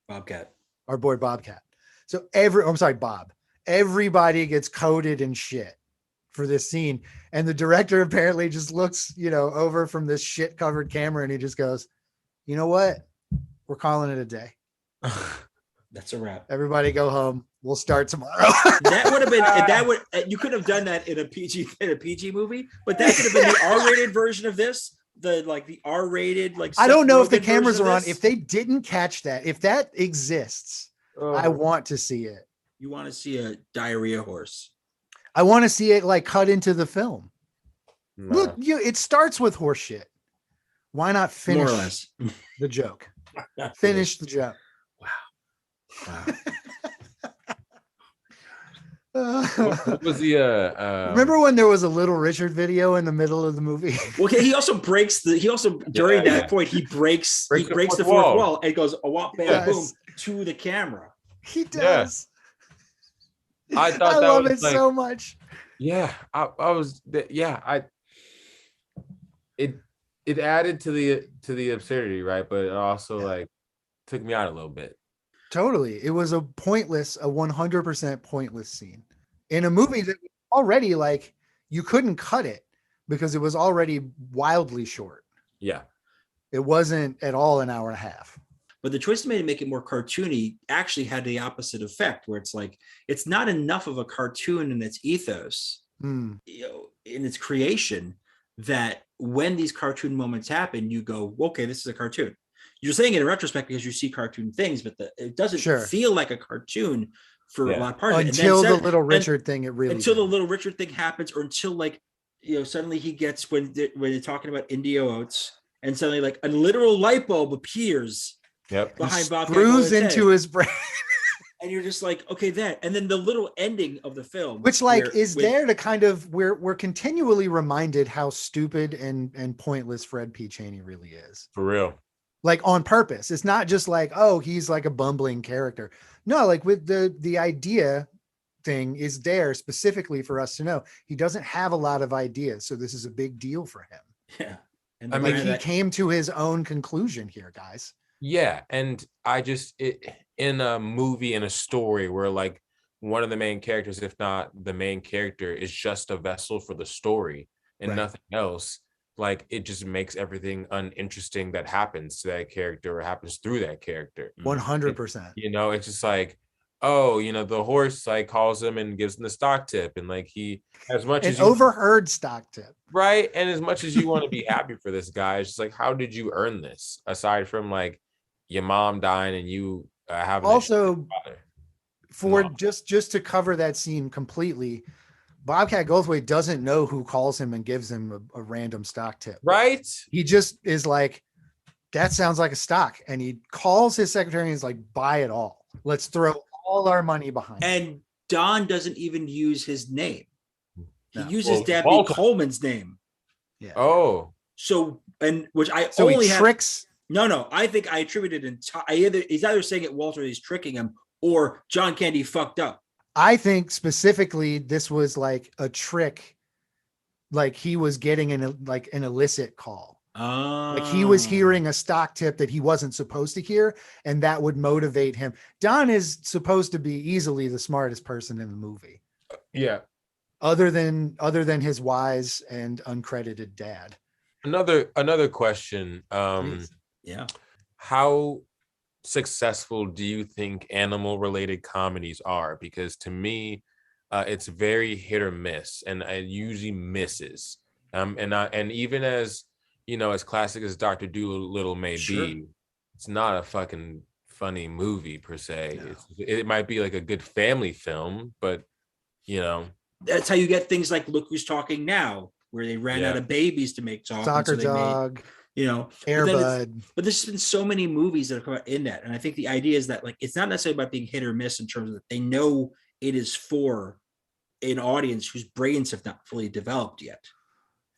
Bobcat, our boy Bobcat. So I'm sorry, Bob. Everybody gets coated in shit for this scene, and the director apparently just looks, over from this shit covered camera, and he just goes, "You know what? We're calling it a day. That's a wrap. Everybody go home. We'll start tomorrow." That would have been you could have done that in a PG movie, but that could have been the R-rated version of this. The R-rated I don't know if the cameras are on. If they didn't catch that, if that exists, I want to see it. You want to see a diarrhea horse? I want to see it like cut into the film. No. Look, it starts with horse shit. Why not finish More or less the joke? Finish the joke. Wow. What was the remember when there was a Little Richard video in the middle of the movie? Okay, he also during that point he breaks the fourth wall and goes a whop bam boom to the camera. He does. I thought I that love was it so much. Yeah, it added to the absurdity, right? But it also took me out a little bit. Totally. It was a 100% pointless scene in a movie that already you couldn't cut it because it was already wildly short. Yeah. It wasn't at all an hour and a half. But the choice made to make it more cartoony actually had the opposite effect, where it's like it's not enough of a cartoon in its ethos, in its creation, that when these cartoon moments happen, you go, okay, this is a cartoon. You're saying it in retrospect because you see cartoon things, but it doesn't feel like a cartoon for a lot of parts of it. Until the Little Richard thing, it really until the Little Richard thing happens, or until suddenly he gets when they're talking about Indio oats, and suddenly a literal light bulb appears. Yep. Behind Bobcat screws into his brain. And you're just like, okay, that. And then the little ending of the film. Which there to kind of, we're continually reminded how stupid and pointless Fred P. Cheney really is. For real. On purpose. It's not just he's like a bumbling character. No, with the idea thing is there specifically for us to know. He doesn't have a lot of ideas. So this is a big deal for him. Yeah. And he came to his own conclusion here, guys. Yeah, and in a movie, in a story where one of the main characters, if not the main character, is just a vessel for the story and nothing else, it just makes everything uninteresting that happens to that character or happens through that character. 100%. It's just the horse calls him and gives him the stock tip, and he as much as overheard stock tip, right? And as much as you want to be happy for this guy, it's just how did you earn this aside from your mom dying and you having also just to cover that scene completely, Bobcat Goldthwait doesn't know who calls him and gives him a random stock tip, right? He just is that sounds like a stock, and he calls his secretary and is buy it all, let's throw all our money behind and it. Don doesn't even use his name. He No. uses Well, Dabney Baltimore. Coleman's name. Yeah. Oh, So, and which I So only he tricks. No. I think I attributed he's either saying it Walter, he's tricking him, or John Candy fucked up. I think specifically this was like a trick. Like he was getting an illicit call. Like he was hearing a stock tip that he wasn't supposed to hear, and that would motivate him. Don is supposed to be easily the smartest person in the movie, yeah. other than his wise and uncredited dad. Another question. Please. Yeah. How successful do you think animal related comedies are? Because to me, it's very hit or miss, and it usually misses. And even as as classic as Dr. Dolittle may Sure. be, it's not a fucking funny movie per se. No. It might be like a good family film, but That's how you get things like Look Who's Talking Now, where they ran out of babies to make talk. Soccer and so they Dog, Air Bud. But there's been so many movies that have come out in that. And I think the idea is that like it's not necessarily about being hit or miss in terms of that they know it is for an audience whose brains have not fully developed yet.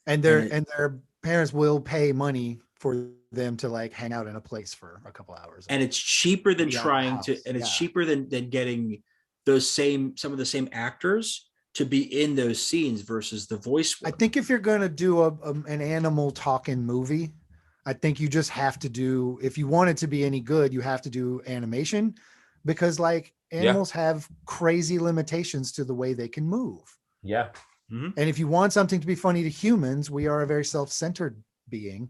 And their parents will pay money for them to like hang out in a place for a couple hours. And it's cheaper than Be out trying the to, house, and it's yeah. cheaper than getting some of the same actors to be in those scenes versus the voice I work. think if you're going to do an animal talking movie, I think you just have to do, if you want it to be any good, you have to do animation, because like animals have crazy limitations to the way they can move. yeah. And if you want something to be funny to humans, we are a very self-centered being,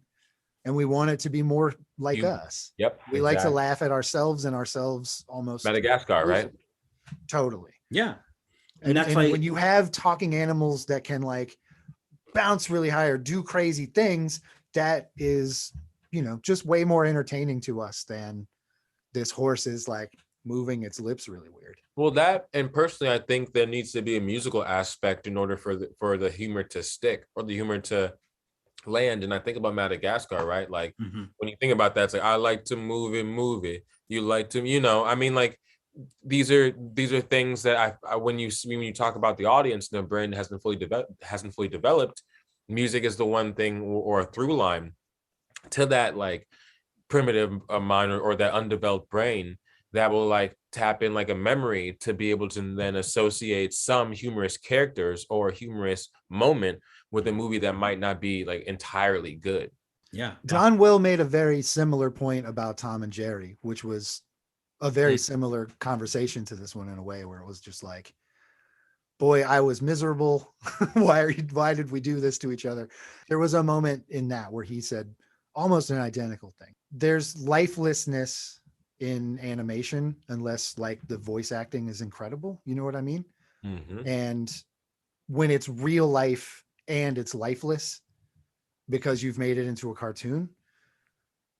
and we want it to be more like Human. us. Yep. We like to laugh at ourselves and ourselves almost Madagascar, right? totally. Yeah. And that's when you have talking animals that can like bounce really high or do crazy things, that is, just way more entertaining to us than this horse is like moving its lips really weird. Well, that, and personally, I think there needs to be a musical aspect in order for the humor to stick or the humor to land. And I think about Madagascar, right? Like when you think about that, it's like, I like to move it. You like to, I mean, like these are things that I when you talk about the audience, the brain hasn't fully developed. Music is the one thing or a through line to that like primitive mind or that undeveloped brain that will like tap in like a memory to be able to then associate some humorous characters or a humorous moment with a movie that might not be like entirely good. Yeah. Don Will made a very similar point about Tom and Jerry, which was a very similar conversation to this one in a way, where it was just like, boy, I was miserable. Why did we do this to each other? There was a moment in that where he said almost an identical thing. There's lifelessness in animation unless like the voice acting is incredible. You know what I mean? And when it's real life and it's lifeless because you've made it into a cartoon,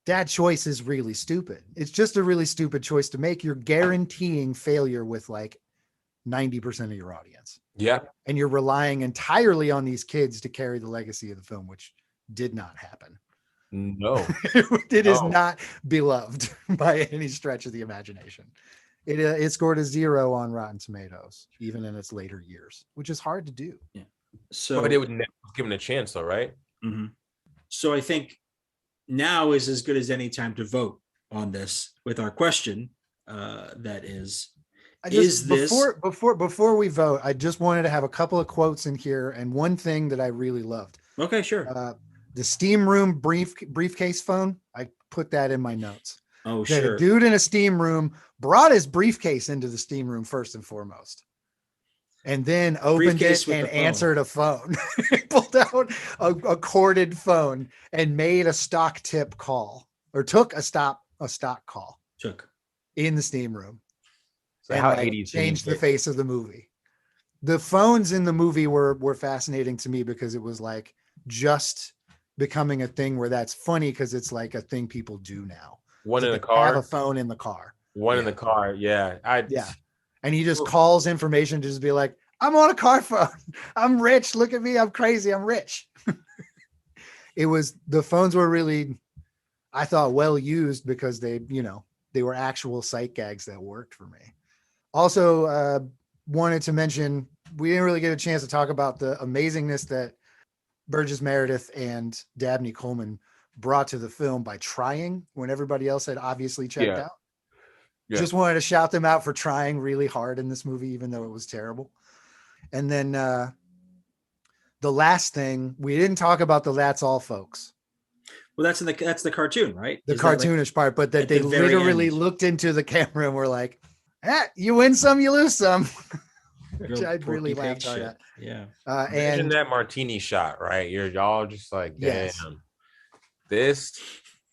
that choice is really stupid. It's just a really stupid choice to make. You're guaranteeing failure with like 90% of your audience. Yeah. And you're relying entirely on these kids to carry the legacy of the film, which did not happen. No. It is not beloved by any stretch of the imagination. It scored a 0 on Rotten Tomatoes, even in its later years, which is hard to do. Yeah. So, but it would never give it a chance, though, right? So I think now is as good as any time to vote on this with our question. That is, before we vote, I just wanted to have a couple of quotes in here and one thing that I really loved. Okay, sure. The steam room briefcase phone. I put that in my notes. Oh, that sure. A dude in a steam room brought his briefcase into the steam room first and foremost, and then opened it and answered a phone. Pulled out a corded phone and made a stock tip call, or took a stock call. In the steam room. So and how like 80s changed the face of the movie. The phones in the movie were fascinating to me because it was like just becoming a thing where that's funny because it's like a thing people do now. One in the car. Have a phone in the car. One in the car. Yeah. And he just calls information to just be like, I'm on a car phone. I'm rich. Look at me. I'm crazy. I'm rich. The phones were really, I thought, well used because they were actual sight gags that worked for me. Also, wanted to mention we didn't really get a chance to talk about the amazingness that Burgess Meredith and Dabney Coleman brought to the film by trying when everybody else had obviously checked out. Yeah. Just wanted to shout them out for trying really hard in this movie, even though it was terrible. And then the last thing, we didn't talk about the That's All Folks. Well, that's the cartoon, right? The cartoonish part, but that they literally looked into the camera and were like, you win some, you lose some. Which I'd really laughed at. Yeah. And that martini shot, right? Y'all just like, damn, this,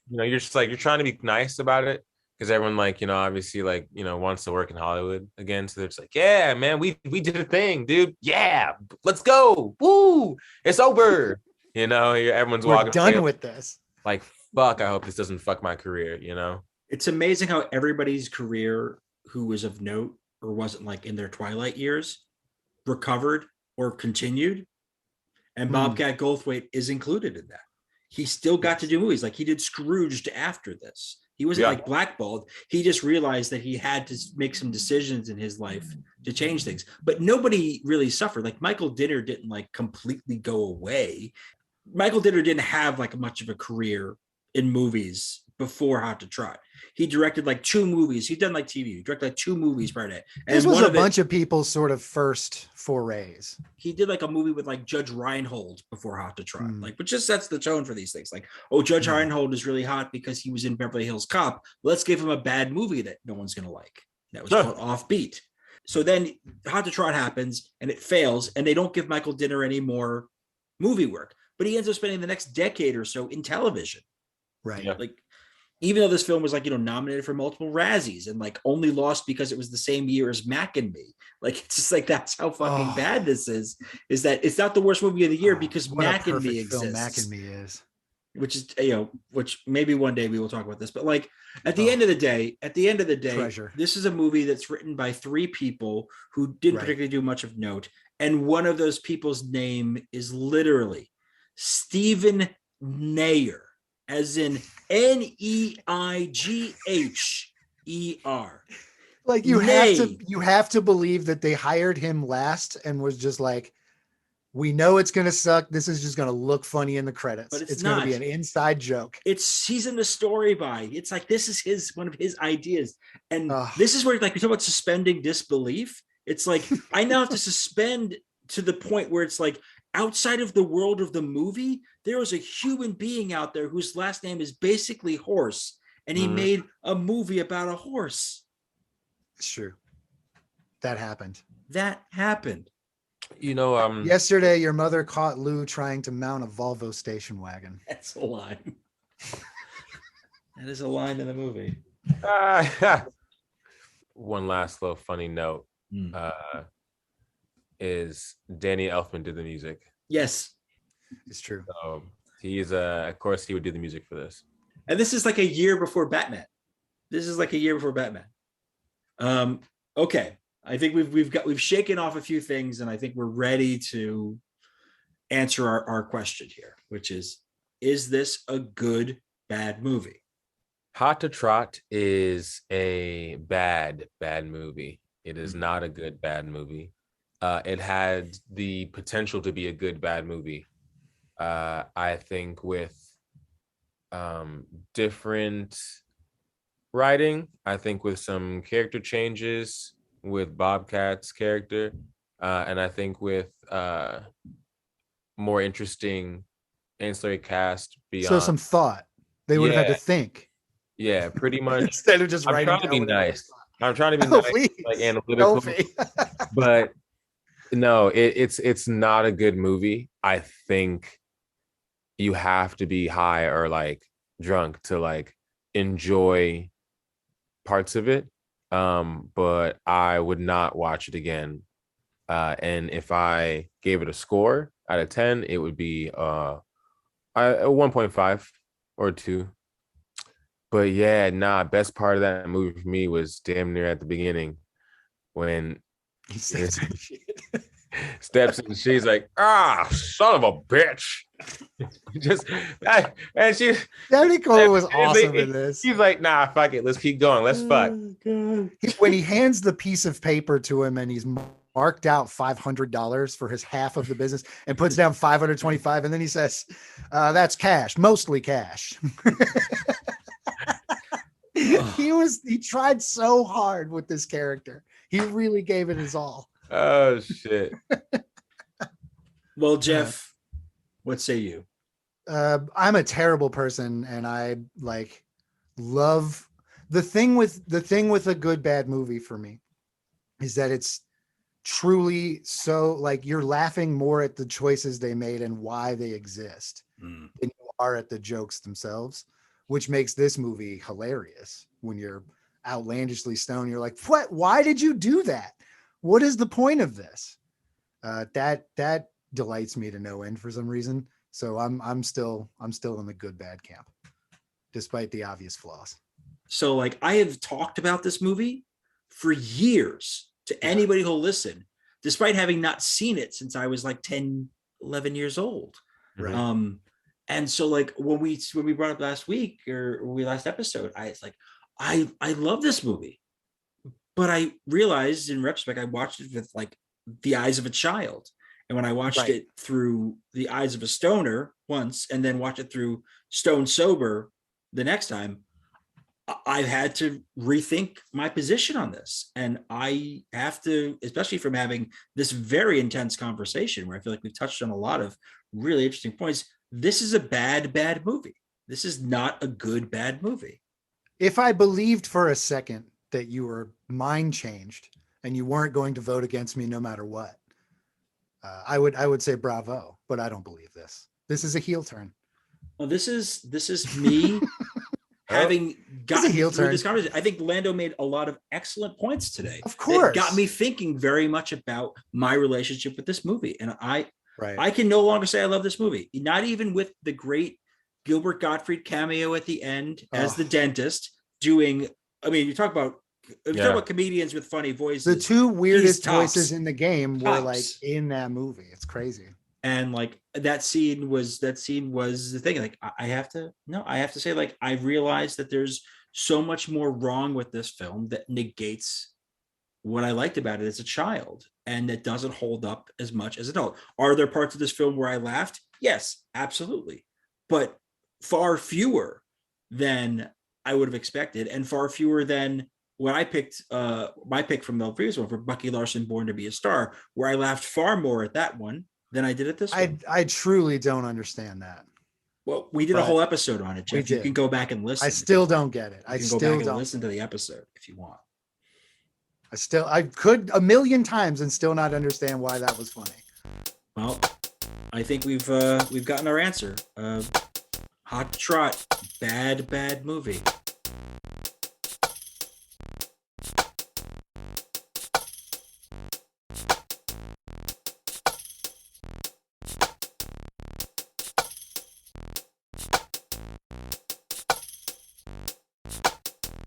you're just like, you're trying to be nice about it because everyone obviously wants to work in Hollywood again. So they're just like, yeah, man, we did a thing, dude. Yeah, let's go. Woo, it's over. Everyone's walking. We're done with this. Like, fuck, I hope this doesn't fuck my career, It's amazing how everybody's career who was of note or wasn't in their twilight years recovered or continued. And Bobcat Goldthwait is included in that. He still got to do movies. He did Scrooged after this. He wasn't blackballed. He just realized that he had to make some decisions in his life to change things. But nobody really suffered. Michael Dinner didn't completely go away. Michael Dinner didn't have much of a career in movies before Hot to Trot. He directed 2 movies. He'd done TV. He directed 2 movies prior to that. And this was a bunch of people's sort of first forays. He did a movie with Judge Reinhold before Hot to Trot, which just sets the tone for these things. Judge Reinhold is really hot because he was in Beverly Hills Cop. Let's give him a bad movie that no one's going to like. That was called Offbeat. So then Hot to Trot happens and it fails and they don't give Michael Dinner any more movie work. But he ends up spending the next decade or so in television. Right. Yeah. Even though this film was nominated for multiple Razzies and only lost because it was the same year as Mac and Me. It's just that's how fucking bad this is that it's not the worst movie of the year because Mac and Me exists. Mac and Me is. Which is, which maybe one day we will talk about this, but at the end of the day, treasure. This is a movie that's written by 3 people who didn't particularly do much of note. And one of those people's name is literally Stephen Neigher, as in Neigher. You have to believe that they hired him last and was just we know it's gonna suck. This is just gonna look funny in the credits. But it's gonna be an inside joke. He's in the story by. It's this is one of his ideas, and this is where we talk about suspending disbelief. It's I now have to suspend to the point where it's outside of the world of the movie, there is a human being out there whose last name is basically Horse, and he made a movie about a horse. It's true. That happened. Yesterday, your mother caught Lou trying to mount a Volvo station wagon. That's a line. That is a line in the movie. One last little funny note. Is Danny Elfman did the music. Yes, it's true. So he's of course he would do the music for this. And this is a year before Batman. Okay. I think we've shaken off a few things, and I think we're ready to answer our question here, which is this a good, bad movie? Hot to Trot is a bad movie. It is not a good, bad movie. It had the potential to be a good, bad movie. I think with different writing, I think with some character changes with Bobcat's character, and I think with more interesting ancillary cast beyond. So some thought. They would have had to think. Yeah, pretty much. Instead of just writing. I'm trying to be nice. I'm trying to be nice, analytical. But no, it's not a good movie. I think you have to be high or drunk to enjoy parts of it. But I would not watch it again. And if I gave it a score out of 10, it would be a 1.5 or 2. But yeah, best part of that movie for me was damn near at the beginning when he steps in, she's like, son of a bitch. And she Dabney Coleman was awesome in this. He's like, nah, fuck it, let's keep going, let's fuck. When he hands the piece of paper to him and he's marked out $500 for his half of the business and puts down 525, and then he says, "That's cash, mostly cash." He tried so hard with this character. He really gave it his all. Oh shit. Well, Jeff, what say you? I'm a terrible person, and I like love the thing with a good bad movie for me is that it's truly so like you're laughing more at the choices they made and why they exist than you are at the jokes themselves, which makes this movie hilarious. When you're outlandishly stoned, you're like, what? Why did you do that? What is the point of this? That delights me to no end for some reason. So I'm still in the good bad camp, despite the obvious flaws. So like I have talked about this movie for years to anybody who'll listen, despite having not seen it since I was like 10, 11 years old. Right. And so like when we brought up last week or last episode, I love this movie, but I realized in retrospect, I watched it with like the eyes of a child. And when I watched it through the eyes of a stoner once, and then watch it through stone sober the next time, I've had to rethink my position on this. And I have to, especially from having this very intense conversation where I feel like we've touched on a lot of really interesting points. This is a bad movie. This is not a good, bad movie. If I believed for a second that you were mind changed and you weren't going to vote against me no matter what, I would say bravo, but I don't believe this. This is a heel turn. Well, this is me having gotten heel through turn. this conversation. I think Lando made a lot of excellent points today. Of course. That got me thinking very much about my relationship with this movie. And I Right. can no longer say I love this movie, not even with the great Gilbert Gottfried cameo at the end as the dentist doing. I mean, you talk about comedians with funny voices. The two weirdest tops. voices in the game were like in that movie. It's crazy. And like that scene was the thing. Like I have to say, like, I realized that there's so much more wrong with this film that negates what I liked about it as a child, and that doesn't hold up as much as an adult. Are there parts of this film where I laughed? Yes, absolutely. But far fewer than I would have expected, and far fewer than when I picked my pick from the previous one for Bucky Larson, Born to Be a Star, where I laughed far more at that one than I did at this one. I truly don't understand that. Well, we did a whole episode on it, Jeff. You can go back and listen. I still don't get it. You can go back and listen to the episode if you want. I could a million times and still not understand why that was funny. Well, I think we've gotten our answer. Hot To Trot, bad movie.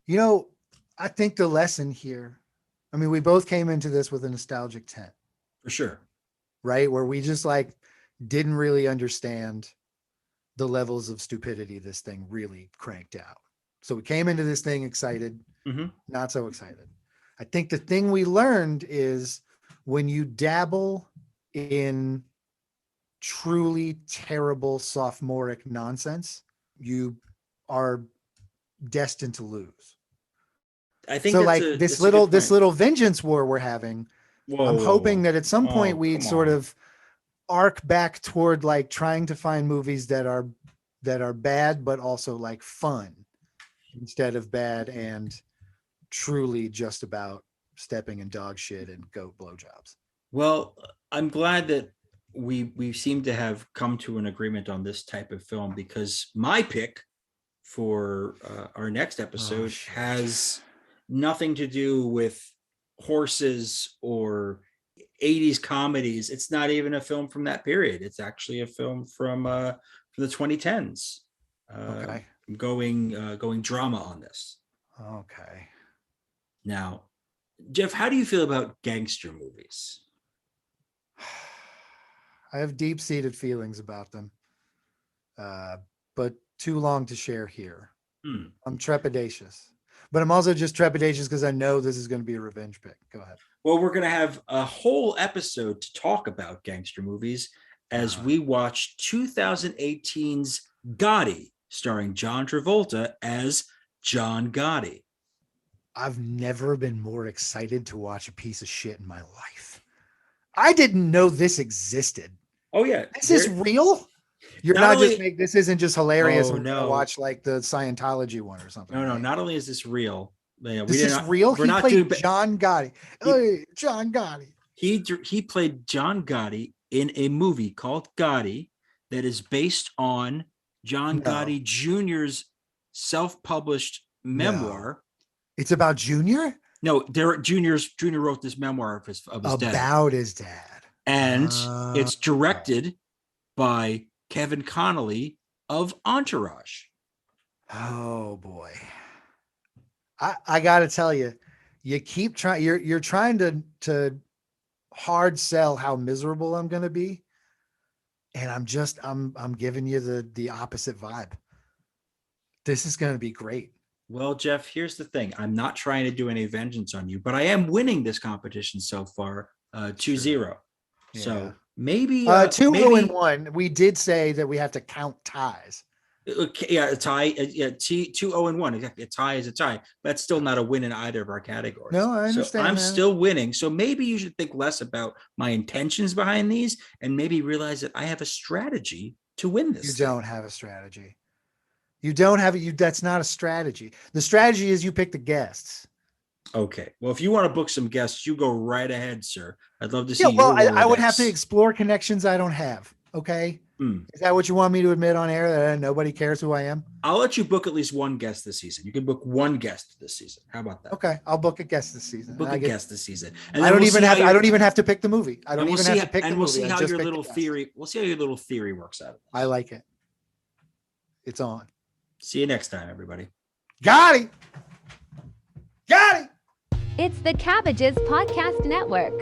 You know, I think the lesson here, I mean, we both came into this with a nostalgic tent. For sure. Right? Where we just like didn't really understand the levels of stupidity this thing really cranked out. So we came into this thing excited, not so excited. I think the thing we learned is when you dabble in truly terrible sophomoric nonsense, you are destined to lose. I think so. Like this little vengeance war we're having. I'm hoping that at some point we'd sort of arc back toward like trying to find movies that are bad but also like fun, instead of bad and truly just about stepping in dog shit and goat blowjobs. Well, I'm glad that we seem to have come to an agreement on this type of film, because my pick for our next episode has nothing to do with horses or 80s comedies. It's not even a film from that period. It's actually a film from the 2010s. Okay. Going drama on this. Okay. Now, Jeff, how do you feel about gangster movies? I have deep-seated feelings about them, but too long to share here. I'm trepidatious, but I'm also just trepidatious because I know this is going to be a revenge pick. Go ahead. Well, we're going to have a whole episode to talk about gangster movies as we watch 2018's Gotti, starring John Travolta as John Gotti. I've never been more excited to watch a piece of shit in my life. I didn't know this existed. Oh, yeah. This is real? You're Not not only- just making this isn't just hilarious Oh, when no. you watch like the Scientology one or something. No, right? not only is this real. Yeah, This is real. We're He not played doing. John Gotti. Hey, John Gotti. He played John Gotti in a movie called Gotti that is based on John No. Gotti Jr.'s self-published memoir. It's about Junior? No, Derek Jr. wrote this memoir of his dad, About his dad. and it's directed by Kevin Connolly of Entourage. Oh boy. I gotta tell you, you keep trying, you're trying to hard sell how miserable I'm gonna be. And I'm giving you the opposite vibe. This is gonna be great. Well, Jeff, here's the thing. I'm not trying to do any vengeance on you, but I am winning this competition so far, 2-0. Yeah. So maybe 2-0-1. We did say that we have to count ties. Yeah, a tie. 2-0-1. A tie is a tie. That's still not a win in either of our categories. No, I understand. So I'm that. still winning. So maybe you should think less about my intentions behind these and maybe realize that I have a strategy to win this. You don't have a strategy. You don't have it. That's not a strategy. The strategy is you pick the guests. Okay. Well, if you want to book some guests, you go right ahead, sir. I'd love to see. Yeah, well, your I would have Rolodex. to explore connections I don't have. Okay. Is that what you want me to admit on air, that nobody cares who I am? I'll let you book at least one guest this season. You can book one guest this season. How about that? Okay, I'll book a guest this season. Book a guest this season. And I then don't we'll even see have. how I don't even have to pick the movie. I don't and we'll even see have to pick and the we'll movie. see I how just your pick the little guest. theory. We'll see how your little theory works out. I like it. It's on. See you next time, everybody. Got it. Got it. It's the Cabbages Podcast Network.